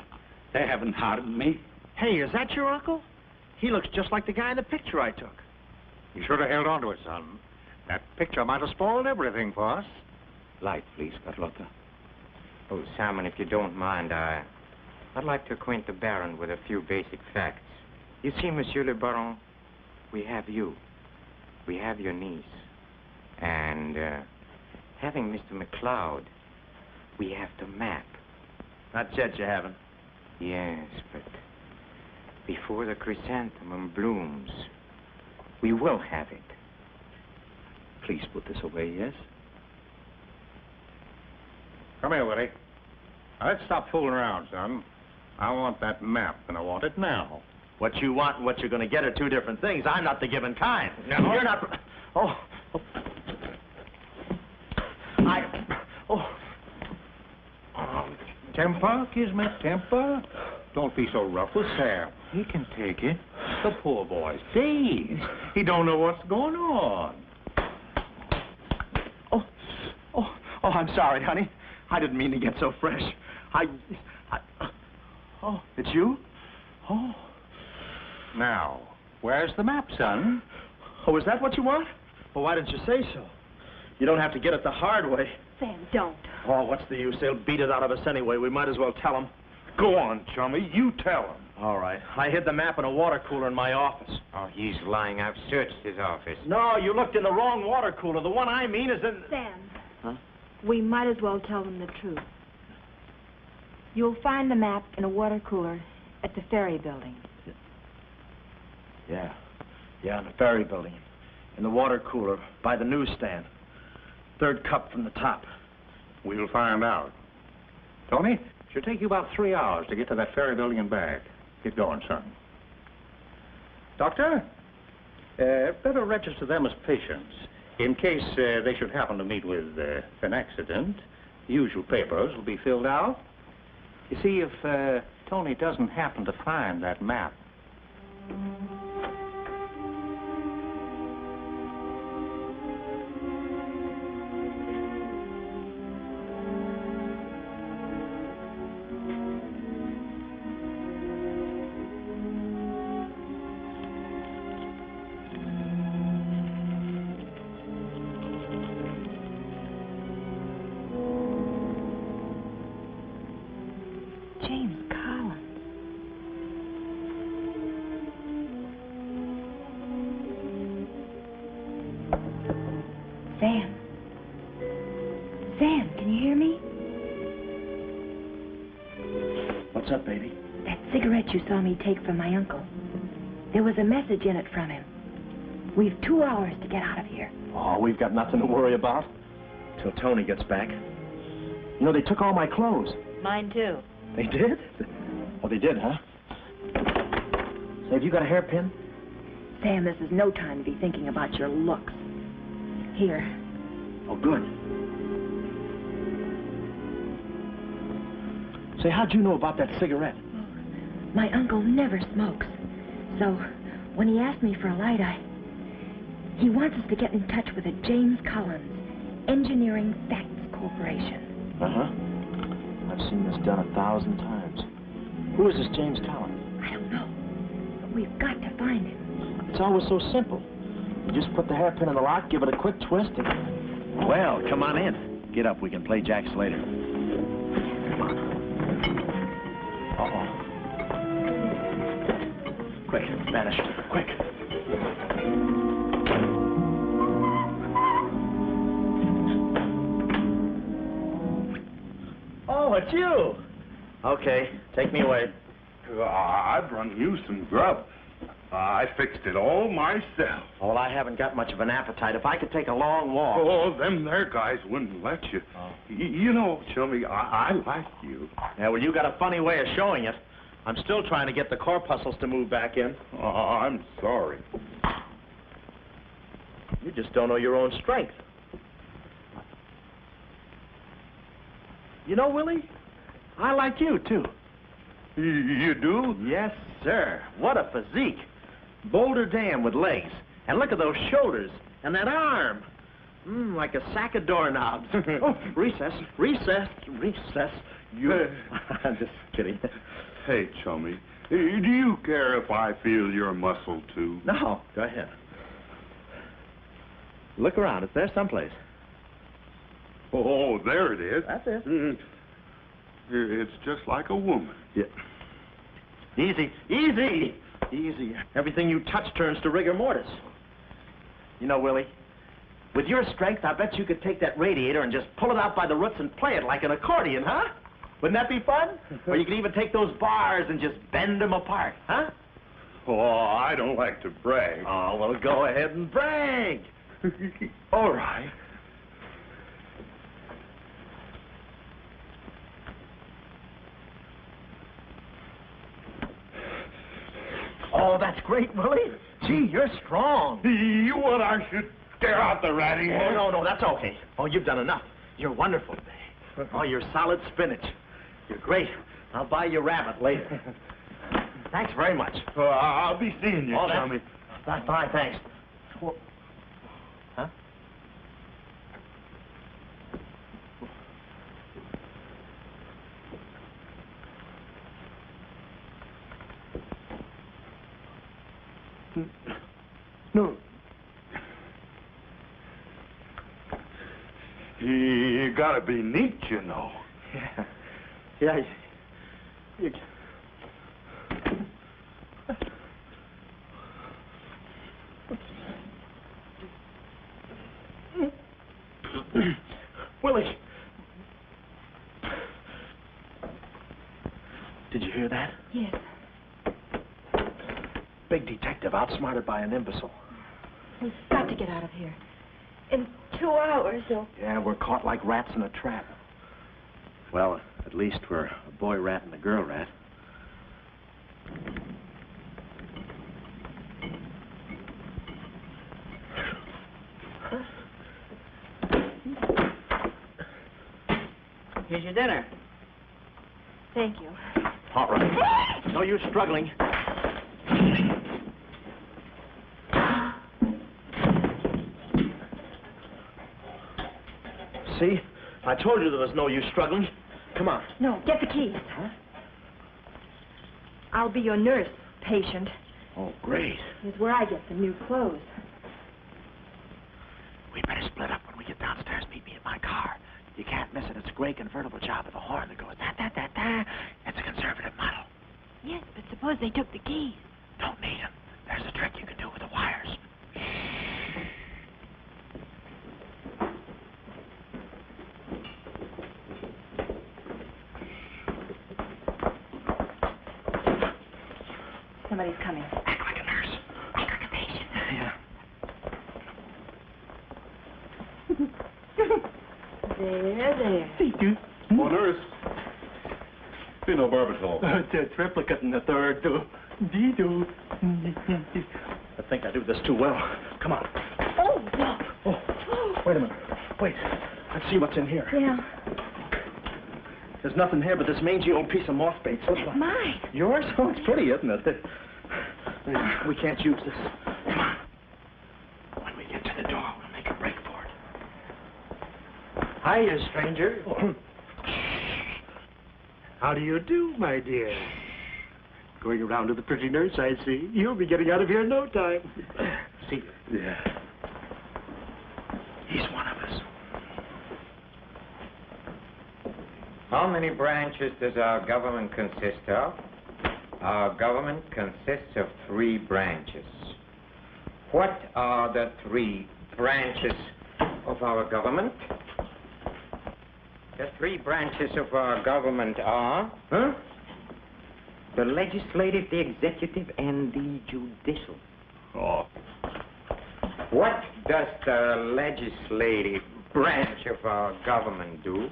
They haven't harmed me. Hey, is that your uncle? He looks just like the guy in the picture I took. You should have held on to it, son. That picture might have spoiled everything for us. Light, please, Carlotta. Oh, Salmon, if you don't mind, I'd like to acquaint the Baron with a few basic facts. You see, Monsieur le Baron, we have you. We have your niece. And, having Mr. McLeod, we have the map. Not yet, you haven't. Yes, but before the chrysanthemum blooms, we will have it. Please put this away, yes? Come here, Willie. Now, let's stop fooling around, son. I want that map, and I want it now. What you want and what you're going to get are two different things. I'm not the given kind. No. You're not... Oh. Temper, Kismet, temper. Don't be so rough with Sam. He can take it. The poor boy's dazed. He don't know what's going on. Oh, I'm sorry, honey. I didn't mean to get so fresh. Oh, it's you? Oh. Now, where's the map, son? Oh, is that what you want? Well, why didn't you say so? You don't have to get it the hard way. Sam, don't. Oh, what's the use? They'll beat it out of us anyway. We might as well tell them. Go on, chummy. You tell him. All right. I hid the map in a water cooler in my office. Oh, he's lying. I've searched his office. No, you looked in the wrong water cooler. The one I mean is in... Sam. Huh? We might as well tell them the truth. You'll find the map in a water cooler at the ferry building. Yeah, in the ferry building. In the water cooler by the newsstand. Third cup from the top. We'll find out. Tony, should take you about 3 hours to get to that ferry building and back. Get going, son. Doctor, better register them as patients. In case they should happen to meet with an accident, the usual papers will be filled out. You see, if Tony doesn't happen to find that map... Sam, can you hear me? What's up, baby? That cigarette you saw me take from my uncle. There was a message in it from him. We've 2 hours to get out of here. Oh, we've got nothing to worry about. Till Tony gets back. You know, they took all my clothes. Mine, too. They did? Oh, they did, huh? Say, have you got a hairpin? Sam, this is no time to be thinking about your looks. Here. Oh, good. Say, how'd you know about that cigarette? My uncle never smokes. So, when he asked me for a light, he wants us to get in touch with a James Collins, Engineering Facts Corporation. Uh-huh. I've seen this done 1,000 times. Who is this James Collins? I don't know. But we've got to find him. It's always so simple. You just put the hairpin in the lock, give it a quick twist, and... Well, come on in. Get up. We can play jacks later. Come on. Uh-oh. Quick, vanish. Quick. Oh, it's you. Okay, take me away. I've run you some grub. I fixed it all myself. Oh, well, I haven't got much of an appetite. If I could take a long walk... Oh, them there guys wouldn't let you. Oh. You know, Chummy, I like you. Yeah, well, you got a funny way of showing it. I'm still trying to get the corpuscles to move back in. Oh, I'm sorry. You just don't know your own strength. You know, Willie, I like you, too. You do? Yes, sir. What a physique. Boulder Dam with legs. And look at those shoulders. And that arm. Like a sack of doorknobs. Oh, recess. I'm just kidding. Hey, Chummy, do you care if I feel your muscle, too? No, go ahead. Look around. It's there someplace. Oh, there it is. That's it. It's just like a woman. Yeah. Easy. Everything you touch turns to rigor mortis. You know, Willie, With your strength, I bet you could take that radiator and just pull it out by the roots and play it like an accordion, huh? Wouldn't that be fun? Or you could even take those bars and just bend them apart, huh? Oh, I don't like to brag. Oh, well, go ahead and brag. All right. Oh, that's great, Willie. Gee, you're strong. You want I should tear out the ratty head? Oh, no, that's okay. Oh, you've done enough. You're wonderful. Oh, you're solid spinach. You're great. I'll buy you rabbit later. Thanks very much. I'll be seeing you, Oh, Tommy. That's fine, thanks. Huh? No. You gotta be neat, you know. Yeah. Yeah. Willie. Did you hear that? Yes. Big detective outsmarted by an imbecile. We've got to get out of here. In 2 hours, they'll... Yeah, we're caught like rats in a trap. Well, at least we're a boy rat and a girl rat. Here's your dinner. Thank you. All right. No use struggling. See? I told you there was no use struggling. Come on. No, get the keys. Huh? I'll be your nurse, patient. Oh, great. Here's where I get the new clothes. We better split up when we get downstairs. Meet me in my car. You can't miss it. It's a gray convertible job with a horn that goes da-da-da-da. It's a conservative model. Yes, but suppose they took the keys. Don't need them. There's a trick you can do with the wires. Somebody's coming. Act like a nurse. Act like a patient. Yeah. There. Oh, nurse. Phenobarbital. It's a triplicate in the third. I think I do this too well. Come on. Oh, no. Oh, wait a minute. Wait. Let's see what's in here. Yeah. There's nothing here but this mangy old piece of moth bait. It's mine. Yours? Oh, it's pretty, isn't it? We can't use this. Come on. When we get to the door, we'll make a break for it. Hiya, stranger. How do you do, my dear? Going around to the pretty nurse, I see. You'll be getting out of here in no time. See you. Yeah. He's one of us. How many branches does our government consist of? Our government consists of 3 branches. What are the 3 branches of our government? The 3 branches of our government are, the legislative, the executive, and the judicial. Oh. What does the legislative branch of our government do?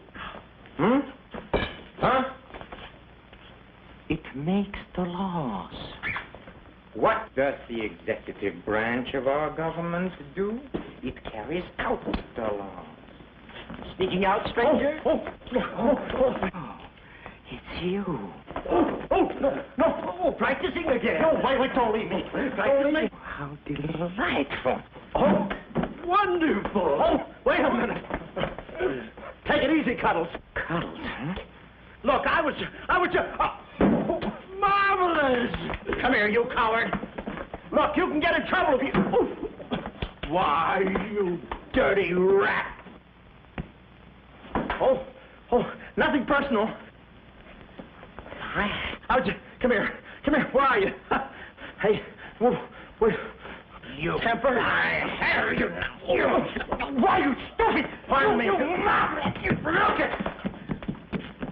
It makes the laws. What does the executive branch of our government do? It carries out the laws. Sneaking out, stranger? Oh, it's you. No, practicing again. No, wait, don't leave me. Practicing. How delightful. Oh, wonderful. Oh, wait a minute. Take it easy, Cuddles. Cuddles, huh? Look, I was just... marvelous! Come here, you coward. Look, you can get in trouble if you... Why, you dirty rat. Oh, nothing personal. Rat. Come here, where are you? Hey, wait. You temper? I have you now. Why, you stupid! Pardon me. Look it!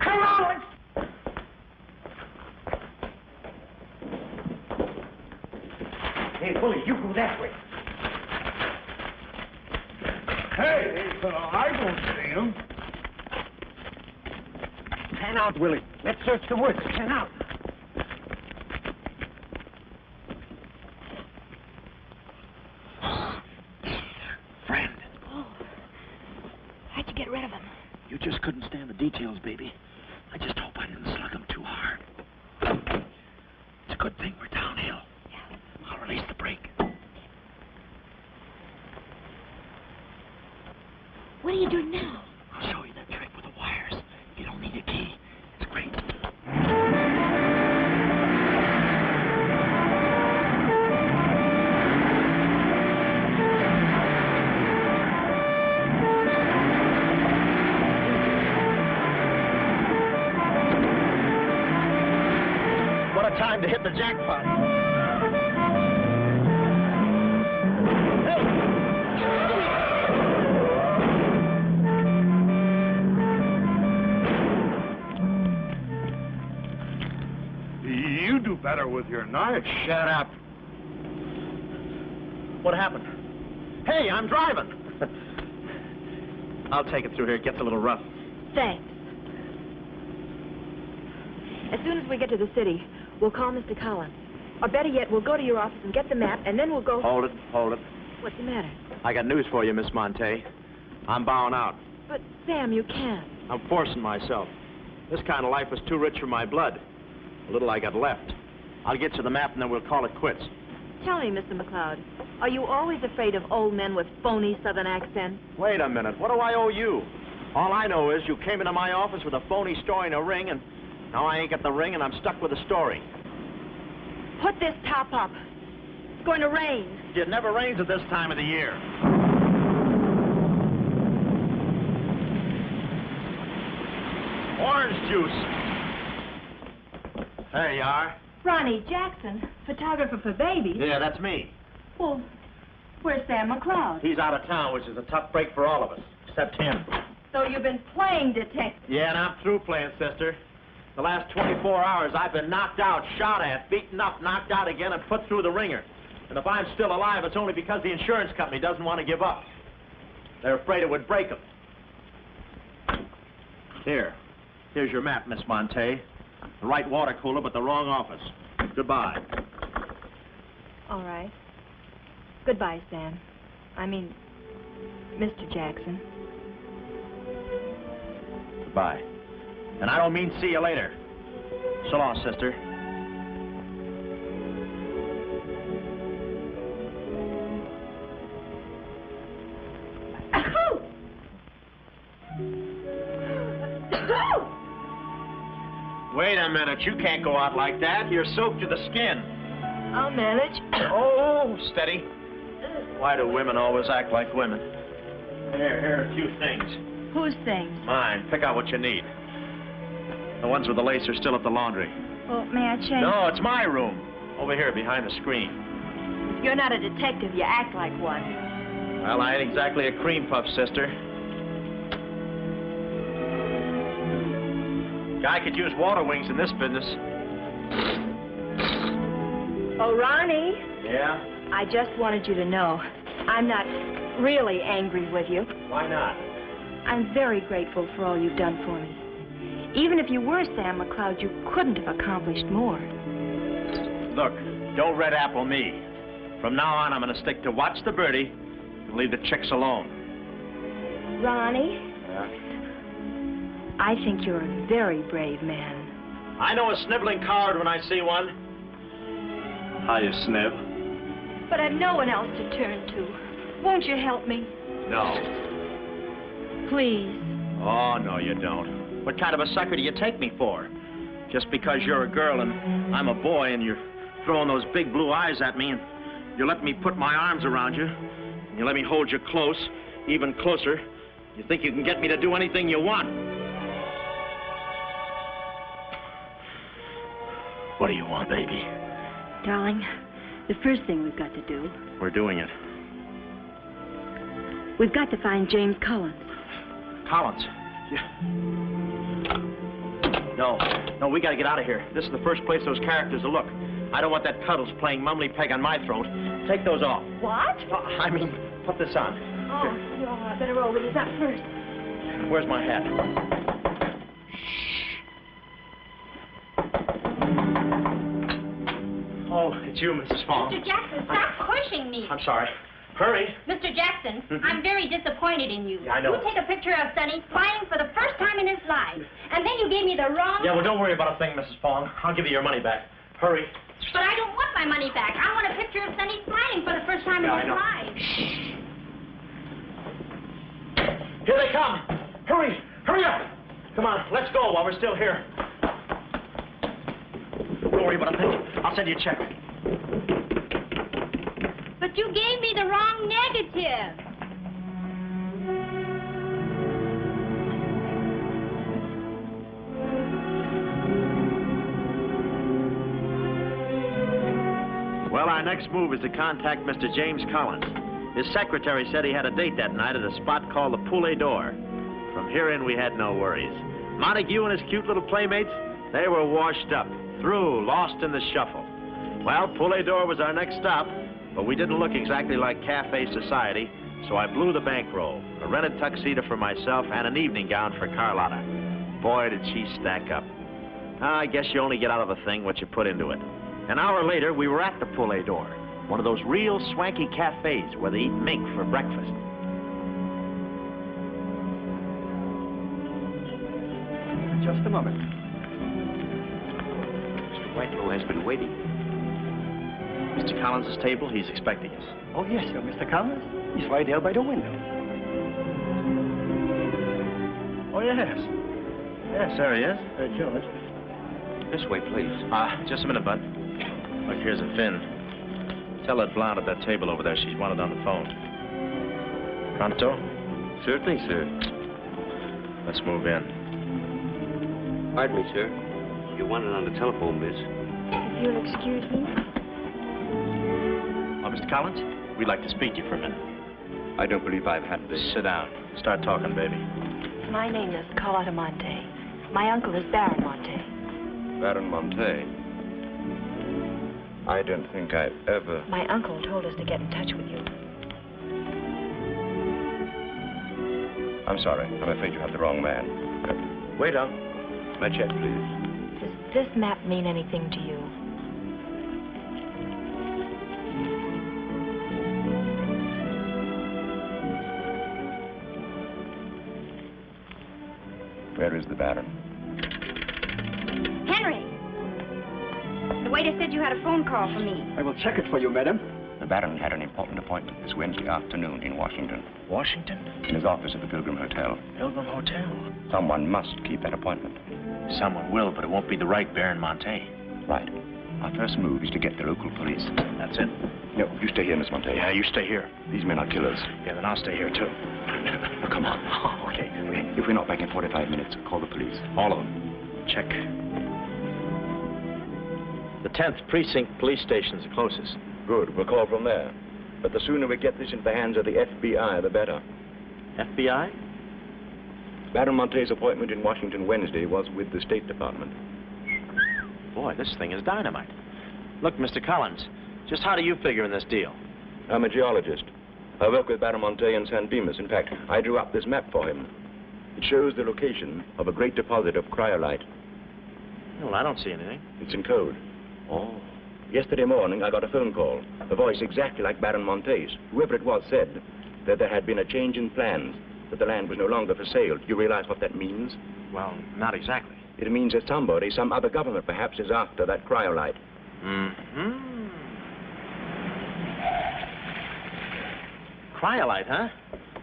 Come on! Hey, Willie, you go that way. Hey, I don't see him. Pan out, Willie. Let's search the woods. Pan out. Friend, Oh. How'd you get rid of him? you just couldn't stand the details, baby. I just hope I didn't slug him too hard. It's a good thing we're downhill. Yeah. I'll release the brake. What are you doing now? I'll show you that trick with the wires. You don't need a key. It's great. What a time to hit the jackpot. You do better with your knife. Shut up. What happened? Hey, I'm driving. I'll take it through here. It gets a little rough. Thanks. As soon as we get to the city, we'll call Mr. Collins. Or better yet, we'll go to your office and get the map, and then we'll go... Hold it. What's the matter? I got news for you, Miss Monte. I'm bowing out. But, Sam, you can't. I'm forcing myself. This kind of life was too rich for my blood. The little I got left. I'll get you the map, and then we'll call it quits. Tell me, Mr. McLeod, are you always afraid of old men with phony southern accents? Wait a minute. What do I owe you? All I know is you came into my office with a phony story and a ring, and now I ain't got the ring, and I'm stuck with a story. Put this top up. It's going to rain. It never rains at this time of the year. Orange juice. There you are. Ronnie Jackson, photographer for babies. Yeah, that's me. Well, where's Sam McLeod? He's out of town, which is a tough break for all of us, except him. So you've been playing detective. Yeah, and I'm through playing, sister. The last 24 hours, I've been knocked out, shot at, beaten up, knocked out again, and put through the ringer. And if I'm still alive, it's only because the insurance company doesn't want to give up. They're afraid it would break them. Here's your map, Miss Monte. The right water cooler, but the wrong office. Goodbye. All right. Goodbye, Sam. I mean, Mr. Jackson. Goodbye. And I don't mean see you later. So long, sister. Wait a minute. You can't go out like that. You're soaked to the skin. I'll manage. Oh, steady. Why do women always act like women? Here are a few things. Whose things? Mine. Pick out what you need. The ones with the lace are still at the laundry. Well, may I change? No, it's my room. Over here, behind the screen. If you're not a detective, you act like one. Well, I ain't exactly a cream puff, sister. Guy could use water wings in this business. Oh, Ronnie. Yeah? I just wanted you to know I'm not really angry with you. Why not? I'm very grateful for all you've done for me. Even if you were Sam McLeod, you couldn't have accomplished more. Look, don't red apple me. From now on, I'm going to stick to watch the birdie and leave the chicks alone. Ronnie, Yeah? I think you're a very brave man. I know a sniveling coward when I see one. How you sniv? But I've no one else to turn to. Won't you help me? No. Please. Oh, no, you don't. What kind of a sucker do you take me for? Just because you're a girl and I'm a boy and you're throwing those big blue eyes at me and you let me put my arms around you and you let me hold you close, even closer, you think you can get me to do anything you want. What do you want, baby? Darling, The first thing we've got to do, We're doing it. we've got to find James Collins. Collins. No, we gotta get out of here. This is the first place those characters will look. I don't want that Cuddles playing mumbly peg on my throat. Take those off. What? I mean, put this on. Oh, no, I better roll with this up first. Where's my hat? Oh, it's you, Mrs. Fong. Mr. Jackson, stop pushing me. I'm sorry. Hurry. Mr. Jackson, I'm very disappointed in you. Yeah, I know. You take a picture of Sonny flying for the first time in his life, and then you gave me the wrong... Yeah, well, don't worry about a thing, Mrs. Fong. I'll give you your money back. Hurry. But I don't want my money back. I want a picture of Sonny flying for the first time in Yeah, I his know. life. Here they come. Hurry. Hurry up. Come on, let's go while we're still here. Don't worry about a thing. I'll send you a check. But you gave me the wrong negative. Well, our next move is to contact Mr. James Collins. His secretary said he had a date that night at a spot called the Poulet d'Or. From herein, we had no worries. Montague and his cute little playmates, they were washed up, through, lost in the shuffle. Well, Poulet d'Or was our next stop, but we didn't look exactly like cafe society, so I blew the bankroll, a rented tuxedo for myself, and an evening gown for Carlotta. Boy, did she stack up. I guess you only get out of a thing what you put into it. An hour later, we were at the Poulet d'Or, one of those real swanky cafes where they eat mink for breakfast. Just a moment. Mr. Whitelaw has been waiting. Mr. Collins' table, he's expecting us. Oh, yes, sir, Mr. Collins. He's right there by the window. Oh, yes. Yes, there he is. George. This way, please. Just a minute, Bud. Look, here's a fin. Tell that blonde at that table over there she's wanted on the phone. Pronto? Certainly, sir. Let's move in. Pardon me, sir. You wanted on the telephone, miss. If you'll excuse me. Oh, Mr. Collins, we'd like to speak to you for a minute. I don't believe I've had this. Sit down. Start talking, baby. My name is Carlotta Monte. My uncle is Baron Monte. Baron Monte. I don't think I've ever... My uncle told us to get in touch with you. I'm sorry. I'm afraid you have the wrong man. Waiter, my check, please. Does this map mean anything to you? Where is the Baron? Henry! The waiter said you had a phone call for me. I will check it for you, madam. The Baron had an important appointment this Wednesday afternoon in Washington. Washington? In his office at the Pilgrim Hotel. Pilgrim Hotel. Someone must keep that appointment. Someone will, but it won't be the right Baron Monte. Right. Our first move is to get the local police. That's it. No, you stay here, Miss Monte. Yeah, you stay here. These men are killers. Yeah, then I'll stay here, too. Now, come on. Oh, okay. If we're not back in 45 minutes, call the police. All of them. Check. The 10th Precinct Police Station's the closest. Good. We'll call from there. But the sooner we get this into the hands of the FBI, the better. FBI? Baron Monte's appointment in Washington Wednesday was with the State Department. Boy, this thing is dynamite. Look, Mr. Collins, just how do you figure in this deal? I'm a geologist. I work with Baron Monte in San Dimas. In fact, I drew up this map for him. It shows the location of a great deposit of cryolite. Well, I don't see anything. It's in code. Oh. Yesterday morning, I got a phone call. A voice exactly like Baron Monte's. Whoever it was said that there had been a change in plans, that the land was no longer for sale. Do you realize what that means? Well, not exactly. It means that somebody, some other government perhaps, is after that cryolite. Mm-hmm. Cryolite, huh?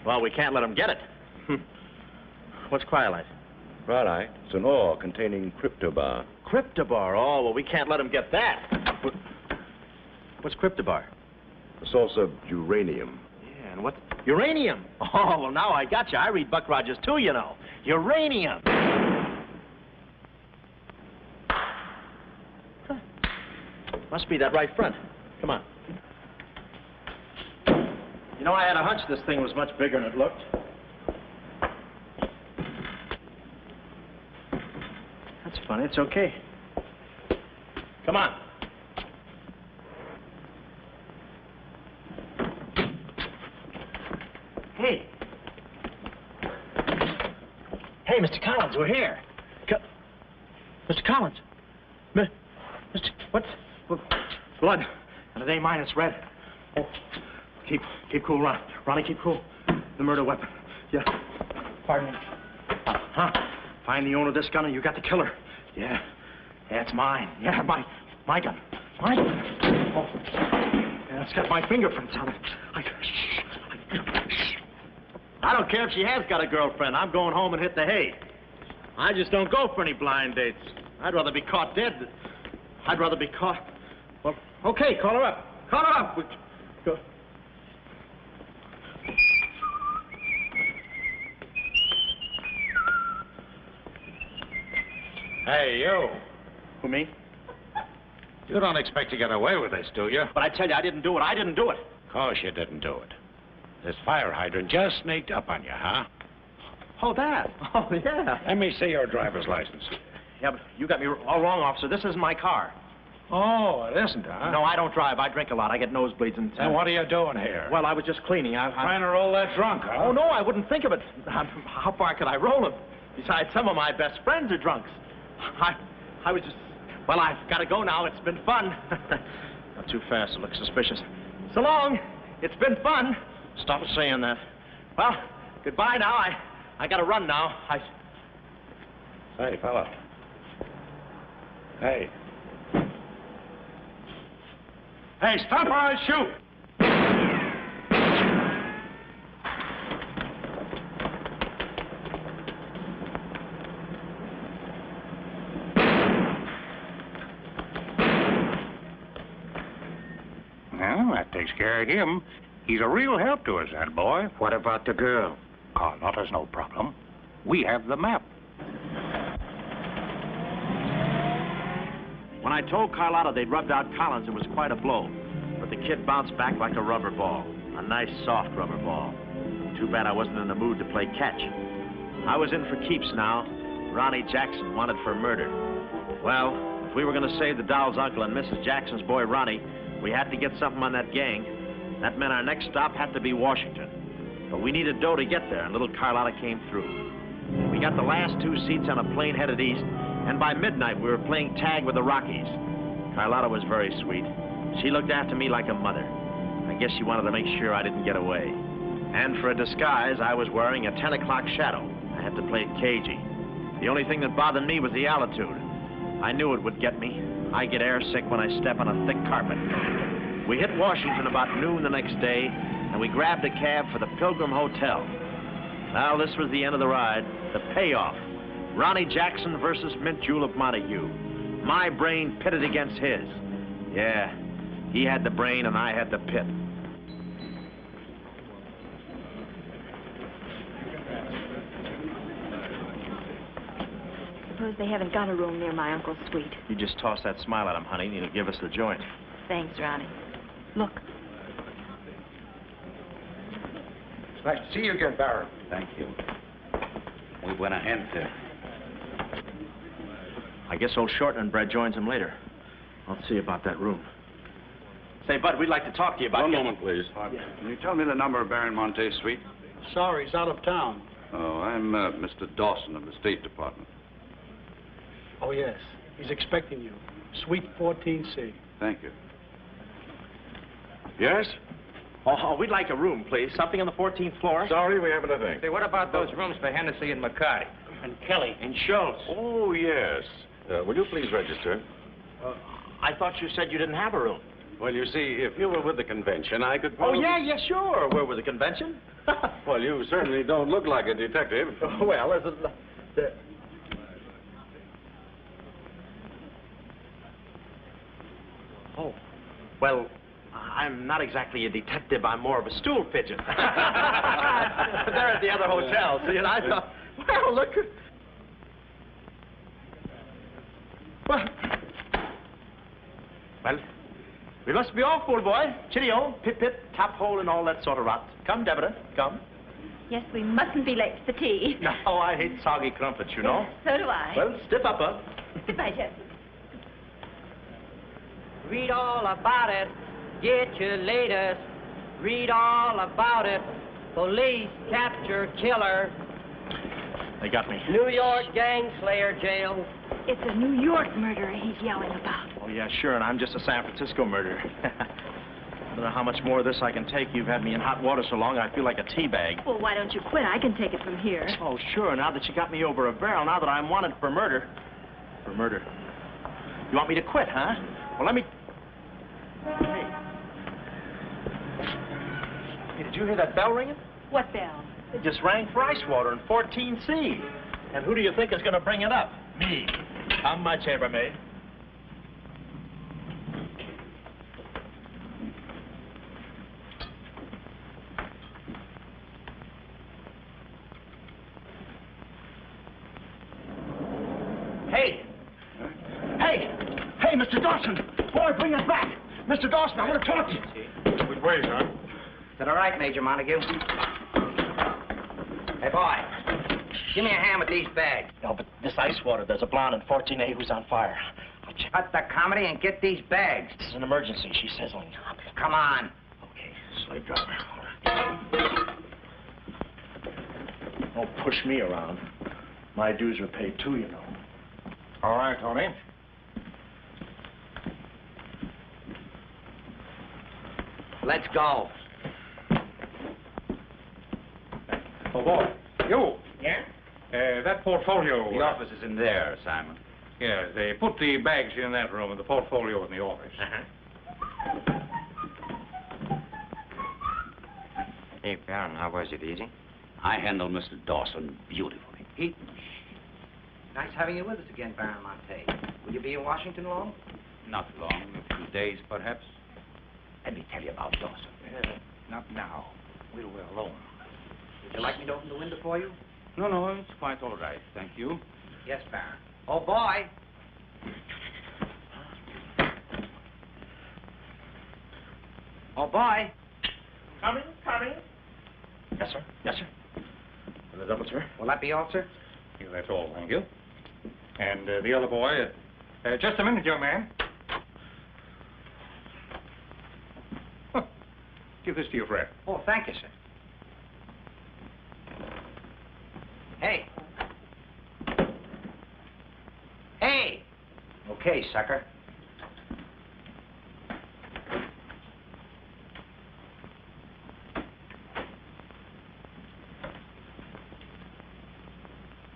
Well, we can't let them get it. What's cryolite? Cryolite? It's an ore containing cryptobar. Cryptobar? Oh, well, we can't let them get that. What's cryptobar? A source of uranium. Yeah, and what? Uranium? Oh, well, now I got you. I read Buck Rogers, too, you know. Uranium. Huh. Must be that right front. Come on. You know, I had a hunch this thing was much bigger than it looked. That's funny. It's okay. Come on. Hey. Hey, Mr. Collins, we're here. Mr. Collins. Mr. What? Blood. And it ain't mine, it's red. Oh. Keep cool, Ron. Ronnie, keep cool. The murder weapon. Yeah. Pardon me. Huh? Find the owner of this gun and you got the killer. Yeah. Yeah, it's mine. Yeah, my gun. My gun. Oh. Yeah, it's got my fingerprints on it. I don't care if she has got a girlfriend. I'm going home and hit the hay. I just don't go for any blind dates. I'd rather be caught dead. I'd rather be caught... Well, okay, call her up. Call her up. Go. Hey, you. Who, me? You don't expect to get away with this, do you? But I tell you, I didn't do it. I didn't do it. Of course you didn't do it. This fire hydrant just sneaked up on you, huh? Oh, that? Oh, yeah. Let me see your driver's license. Yeah, but you got me all wrong, officer. This isn't my car. Oh, it isn't, huh? No, I don't drive. I drink a lot. I get nosebleeds and... Then what are you doing here? Well, I was just cleaning. Trying to roll that drunk, huh? Oh, no, I wouldn't think of it. How far could I roll him? Besides, some of my best friends are drunks. I was just... Well, I've got to go now. It's been fun. Not too fast. It looks suspicious. So long. It's been fun. Stop saying that. Well, goodbye now. I got to run now. Hey, fella. Hey. Hey, stop or I'll shoot! Well, that takes care of him. He's a real help to us, that boy. What about the girl? Carlotta's no problem. We have the map. When I told Carlotta they'd rubbed out Collins, it was quite a blow. But the kid bounced back like a rubber ball. A nice, soft rubber ball. Too bad I wasn't in the mood to play catch. I was in for keeps now. Ronnie Jackson wanted for murder. Well, if we were going to save the doll's uncle and Mrs. Jackson's boy, Ronnie, we had to get something on that gang. That meant our next stop had to be Washington. But we needed dough to get there, and little Carlotta came through. We got the last 2 seats on a plane headed east, and by midnight we were playing tag with the Rockies. Carlotta was very sweet. She looked after me like a mother. I guess she wanted to make sure I didn't get away. And for a disguise, I was wearing a 10 o'clock shadow. I had to play it cagey. The only thing that bothered me was the altitude. I knew it would get me. I get airsick when I step on a thick carpet. We hit Washington about noon the next day, and we grabbed a cab for the Pilgrim Hotel. Well, this was the end of the ride, the payoff. Ronnie Jackson versus Mint Julep Montague. My brain pitted against his. Yeah, he had the brain and I had the pit. Suppose they haven't got a room near my uncle's suite. You just toss that smile at him, honey, and he'll give us the joint. Thanks, Ronnie. Look. It's nice to see you again, Barron. Thank you. Muy buena gente. I guess old Shortland joins him later. I'll see about that room. Say, Bud, we'd like to talk to you about... One moment, please. Can you tell me the number of Baron Monte's suite? Sorry, he's out of town. Oh, I'm Mr. Dawson of the State Department. Oh, yes. He's expecting you. Suite 14C. Thank you. Yes? Oh, we'd like a room, please. Something on the 14th floor. Sorry, we haven't a thing. Say, what about those rooms for Hennessy and McCarty? And Kelly. And Schultz. Oh, yes. Will you please register? I thought you said you didn't have a room. Well, you see, if you were with the convention, I could Oh, probably... yeah, sure. Where was the convention? Well, you certainly don't look like a detective. Well, is it... Oh, well, I'm not exactly a detective. I'm more of a stool pigeon. They're at the other hotel, see, and I thought, well, look... Well, We must be off, old boy. Cheerio, pip-pip, tap hole, and all that sort of rot. Come, Deborah, come. Yes, we mustn't be late for tea. No, I hate soggy crumpets, you know. So do I. Well, stiff upper. Goodbye, Jesse. Read all about it. Get your latest. Read all about it. Police capture killer. They got me. New York gang slayer jailed. It's a New York murderer he's yelling about. Oh, yeah, sure, and I'm just a San Francisco murderer. I don't know how much more of this I can take. You've had me in hot water so long, I feel like a tea bag. Well, why don't you quit? I can take it from here. Oh, sure, now that you got me over a barrel, now that I'm wanted for murder. For murder. You want me to quit, huh? Well, let me... Hey, did you hear that bell ringing? What bell? It just rang for ice water in 14C. And who do you think is going to bring it up? Me. I'm my chambermaid. Hey! Hey! Hey, Mr. Dawson! Boy, bring us back! Mr. Dawson, I want to talk to you. Which way, son? Is that all right, Major Montague? Hey, boy. Give me a hand with these bags. No, but this ice water, there's a blonde in 14A who's on fire. Cut the comedy and get these bags. This is an emergency. She's sizzling. Come on. Okay, slave driver. Don't push me around. My dues are paid too, you know. All right, Tony. Let's go. Oh, boy. You. Yeah? That portfolio... The office is in there, Simon. Yeah, they put the bags in that room and the portfolio in the office. Hey, Baron, how was it? Easy? I handled Mr. Dawson beautifully. Nice having you with us again, Baron Monte. Will you be in Washington long? Not long, a few days, perhaps. Let me tell you about Dawson. Not now. We're alone. Would you like me to open the window for you? No, it's quite all right, thank you. Yes, Baron. Oh, boy. Oh, boy. Coming. Yes, sir. Yes, sir. And the double, sir? Will that be all, sir? Yeah, that's all, thank you. And the other boy, just a minute, young man. Huh. Give this to your friend. Oh, thank you, sir. Hey. Hey! Okay, sucker.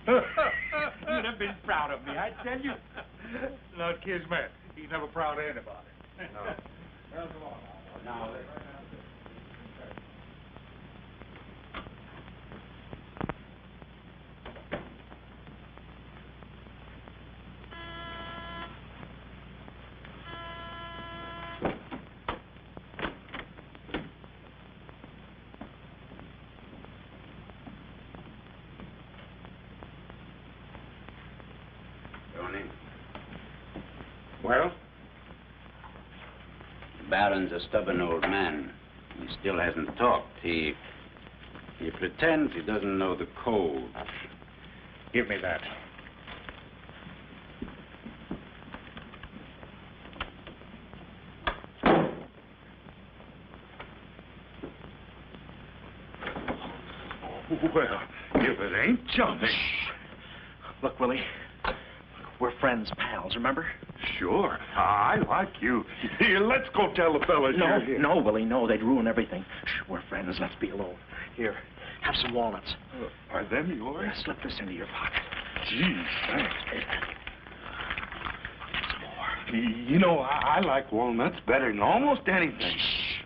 You'd have been proud of me, I tell you. Not Kismet. He's never proud of anybody. No. Well, come on now. Tony, Well? The Baron's a stubborn old man. He still hasn't talked. He pretends he doesn't know the code. Give me that. Well, if it ain't Johnny. Look, Willie. We're friends, pals, remember? Sure. I like you. Here, let's go tell the fellas No, you're here. no, Willie, no. They'd ruin everything. Shh, we're friends. Let's be alone. Here, have some walnuts. Are them yours? Yeah, slip this into your pocket. Geez, thanks. Some more. You know, I like walnuts better than almost anything. Shh.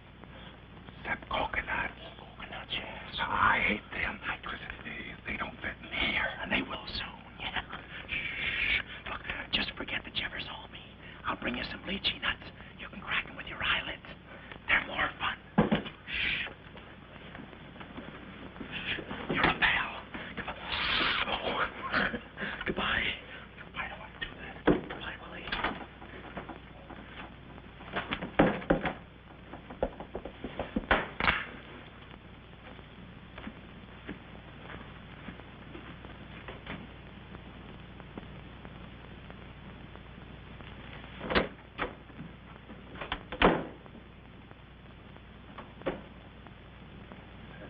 Except coconuts. Coconuts, yes. I hate them because they don't fit in here. And they will soon, yeah. Shh. Look, just forget that you ever saw me. I'll bring you some lychee nuts. You can crack them with your eyelids. They're more fun. Shh. You're a pal. Come on. Oh. Goodbye. I don't want to do that. Goodbye, Willie.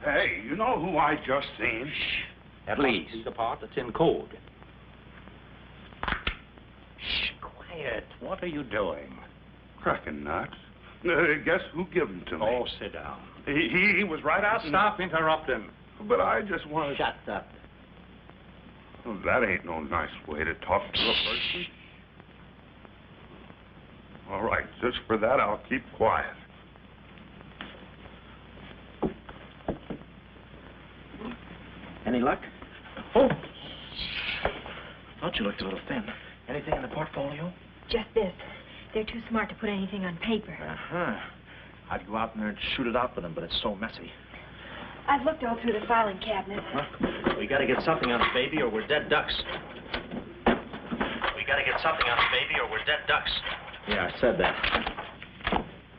Hey, you know who I just seen? At least. The part that's in code. Shh, Quiet. What are you doing? Cracking nuts. Guess who gave him to me? Oh, sit down. He was right out. Stop interrupting. But I just wanted... Shut up. Well, that ain't no nice way to talk to a person. All right, just for that, I'll keep quiet. Any luck? Oh! Thought you looked a little thin. Anything in the portfolio? Just this. They're too smart to put anything on paper. Uh-huh. I'd go out there and shoot it out with them, but it's so messy. I've looked all through the filing cabinet. We gotta get something on this baby or we're dead ducks. We gotta get something on this baby or we're dead ducks. Yeah, I said that.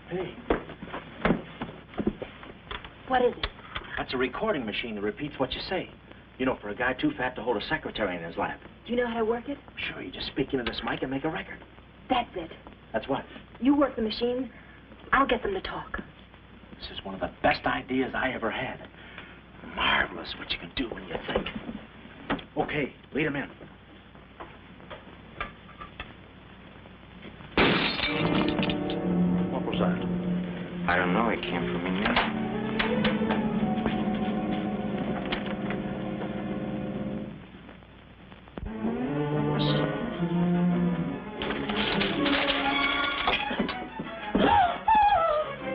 Hey. What is it? That's a recording machine that repeats what you say. You know, for a guy too fat to hold a secretary in his lap. Do you know how to work it? Sure, you just speak into this mic and make a record. That's it. That's what? You work the machine. I'll get them to talk. This is one of the best ideas I ever had. Marvelous what you can do when you think. Okay, lead him in. What was that? I don't know. It came from in there.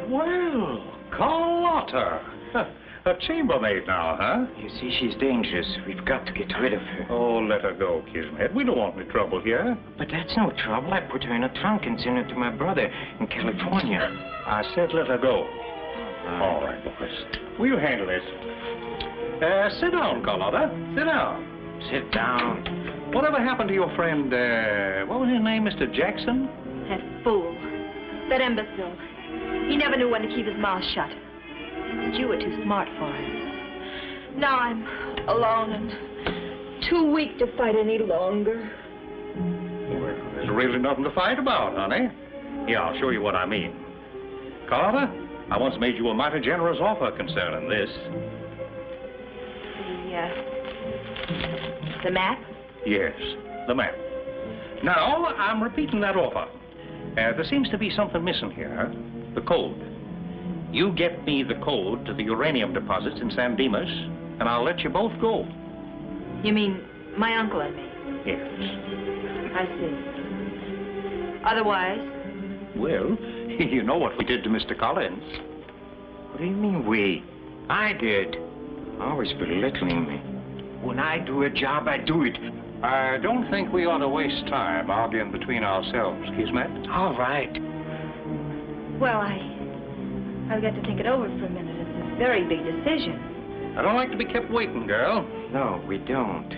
Well, Carlotta. A chambermaid now, huh? You see, she's dangerous. We've got to get rid of her. Oh, let her go, Kismet. We don't want any trouble here. But that's no trouble. I put her in a trunk and sent her to my brother in California. I said let her go. All right, boys. We'll handle this. Sit down, Carlotta. Sit down. Sit down. Whatever happened to your friend, what was his name, Mr. Jackson? That fool. That imbecile. He never knew when to keep his mouth shut. But you were too smart for him. Now I'm alone and too weak to fight any longer. Well, there's really nothing to fight about, honey. Here, I'll show you what I mean. Carlotta, I once made you a mighty generous offer concerning this. The map? Yes, the map. Now, I'm repeating that offer. There seems to be something missing here. The code. You get me the code to the uranium deposits in San Dimas, and I'll let you both go. You mean my uncle and me? Yes. I see. Otherwise? Well, you know what we did to Mr. Collins. What do you mean, we? I did. Always belittling me. When I do a job, I do it. I don't think we ought to waste time arguing between ourselves, Kismet. All right. Well, I've got to think it over for a minute. It's a very big decision. I don't like to be kept waiting, girl. No, we don't.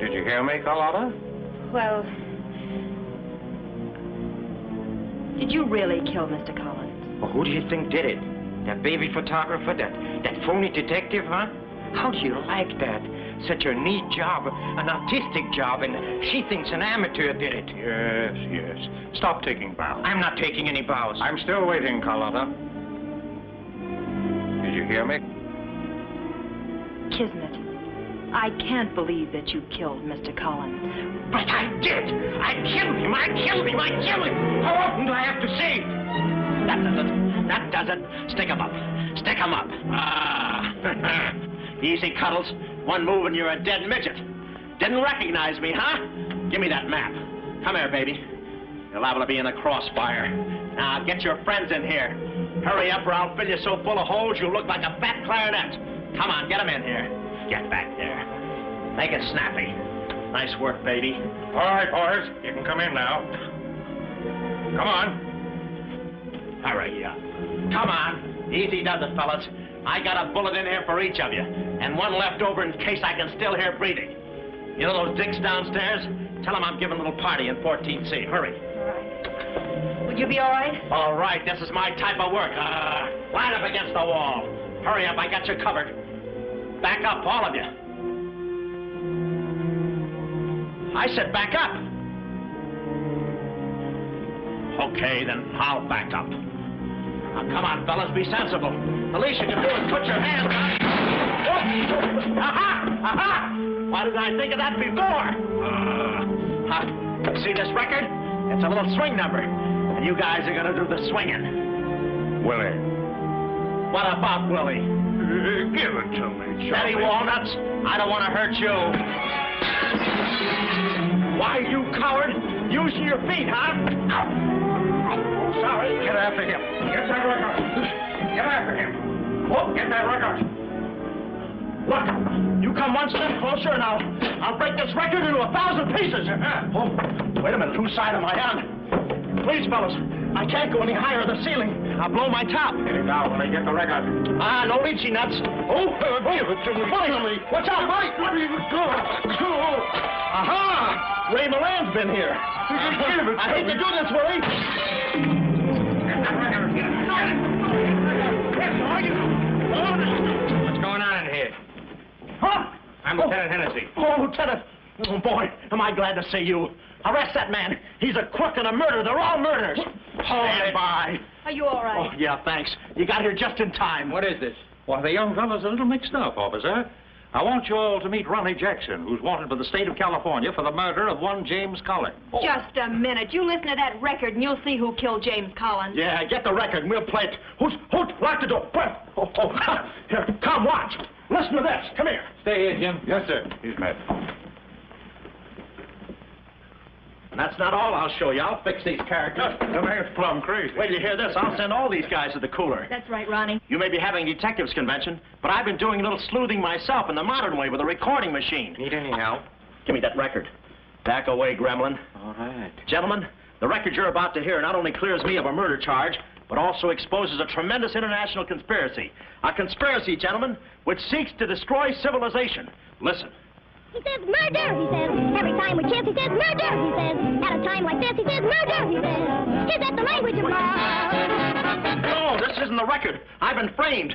Did you hear me, Carlotta? Well, did you really kill Mr. Collins? Well, who do you think did it? That baby photographer? That phony detective, huh? How do you like that? Such a neat job, an artistic job, and she thinks an amateur did it. Yes, yes. Stop taking bows. I'm not taking any bows. I'm still waiting, Carlotta. Did you hear me? Kismet, I can't believe that you killed Mr. Collins. But I did! I killed him! I killed him! I killed him! How often do I have to say it? That does it. That does it. Stick 'em up. Stick 'em up. Ah. Easy, Cuddles. One move and you're a dead midget. Didn't recognize me, huh? Give me that map. Come here, baby. You're liable to be in the crossfire. Now, get your friends in here. Hurry up or I'll fill you so full of holes you'll look like a fat clarinet. Come on, get 'em in here. Get back there. Make it snappy. Nice work, baby. All right, boys. You can come in now. Come on. Hurry up. Come on. Easy does it, fellas. I got a bullet in here for each of you, and one left over in case I can still hear breathing. You know those dicks downstairs? Tell them I'm giving a little party in 14C. Hurry. All right. Would you be all right? All right, this is my type of work. Line up against the wall. Hurry up, I got you covered. Back up, all of you. I said back up. Okay, then I'll back up. Now, come on, fellas, be sensible. The least you can do is put your hands on. didn't I think of that before? See this record? It's a little swing number. And you guys are gonna do the swinging. Willie. What about Willie? Give it to me, Steady, Charlie. Walnuts. I don't want to hurt you. Why, you coward? Using your feet, huh? Sorry. Get after him. Get that record. Get after him. Oh, get that record. Look, you come one step closer and I'll break this record into 1,000 pieces. Oh, wait a minute. Whose side am I on? Please, fellas, I can't go any higher than the ceiling. I'll blow my top. Get it down when I get the record. No lychee nuts. Give it to me. Finally. Watch out, Mike. What are you doing? Aha! Ray Moran's been here. Give it to I hate me. to do this, Willie. Get that record. Get it. What's going on in here? Huh? I'm Lieutenant Hennessy. Oh, Lieutenant. Oh, boy, am I glad to see you. Arrest that man. He's a crook and a murderer. They're all murderers. Stand by. Are you all right? Oh, yeah, thanks. You got here just in time. What is this? Well, the young fellow's a little mixed up, officer. I want you all to meet Ronnie Jackson, who's wanted by the state of California for the murder of one James Collins. Just a minute. You listen to that record and you'll see who killed James Collins. Yeah, get the record and we'll play it. Who's lock the door? Here, come, watch. Listen to this. Come here. Stay here, Jim. Yes, sir. He's met. And that's not all I'll show you. I'll fix these characters. The man's plumb crazy. Wait till you hear this. I'll send all these guys to the cooler. That's right, Ronnie. You may be having a detectives convention, but I've been doing a little sleuthing myself in the modern way with a recording machine. Need any help? Give me that record. Back away, gremlin. All right. Gentlemen, the record you're about to hear not only clears me of a murder charge, but also exposes a tremendous international conspiracy. A conspiracy, gentlemen, which seeks to destroy civilization. Listen. He says murder, he says. Every time we kiss, he says murder, he says. At a time like this, he says murder, he says. Is that the language of love? No, this isn't the record. I've been framed.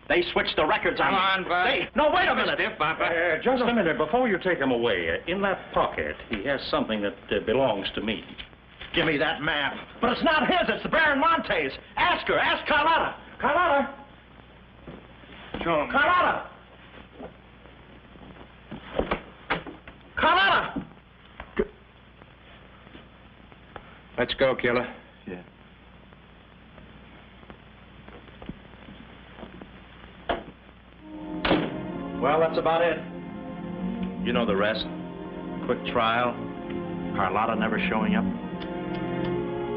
They switched the records on Come on, Bud. No, wait a minute. Stiff, Papa. Just a minute. Before you take him away, in that pocket, he has something that belongs to me. Give me that map. But it's not his. It's the Baron Monte's. Ask her. Ask Carlotta. Carlotta. John. Carlotta. Carlotta. Let's go, killer. Yeah. Well, that's about it. You know the rest. Quick trial. Carlotta never showing up.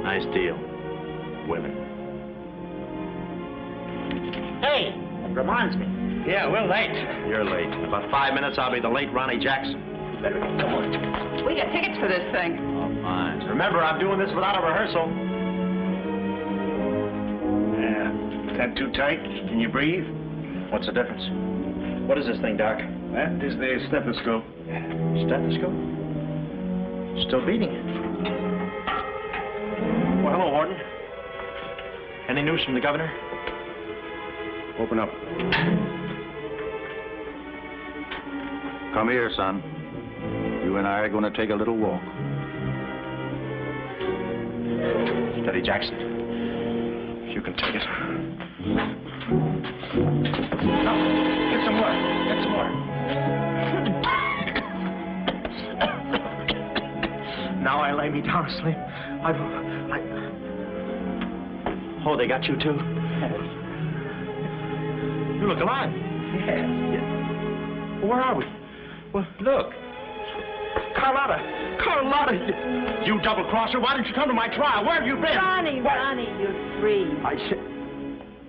Nice deal. Women. Hey, reminds me. Yeah, we're late. You're late. In about 5 minutes, I'll be the late Ronnie Jackson. Better get going. We got tickets for this thing. Oh, fine. Remember, I'm doing this without a rehearsal. Is that too tight? Can you breathe? What's the difference? What is this thing, Doc? That is the stethoscope. Stethoscope? Still beating. Well, hello, Warden. Any news from the governor? Open up. Come here, son. You and I are going to take a little walk. Steady, Jackson. You can take it. No, get some water. Get some water. Now I lay me down to sleep. Oh, they got you too? You look alive. Yes. Where are we? Well, look. Carlotta! Carlotta! You double-crosser, why didn't you come to my trial? Where have you been? Ronnie, you're free.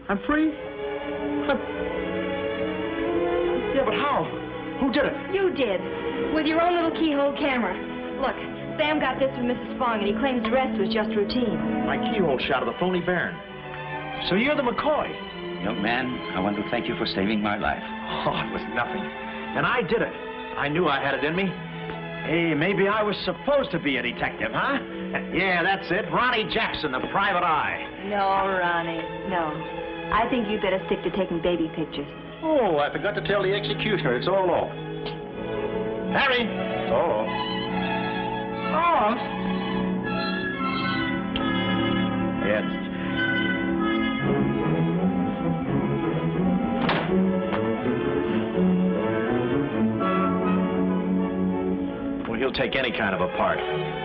I'm free? Yeah, but how? Who did it? You did. With your own little keyhole camera. Look, Sam got this from Mrs. Fong, and he claims the rest was just routine. My keyhole shot of the phony Baron. So you're the McCoy? Young man, I want to thank you for saving my life. Oh, it was nothing. And I did it. I knew I had it in me. Hey, maybe I was supposed to be a detective, huh? Yeah, that's it. Ronnie Jackson, the private eye. No, Ronnie, no. I think you better stick to taking baby pictures. Oh, I forgot to tell the executioner. It's all off. Harry! It's all off. Oh! Yes. take any kind of a part.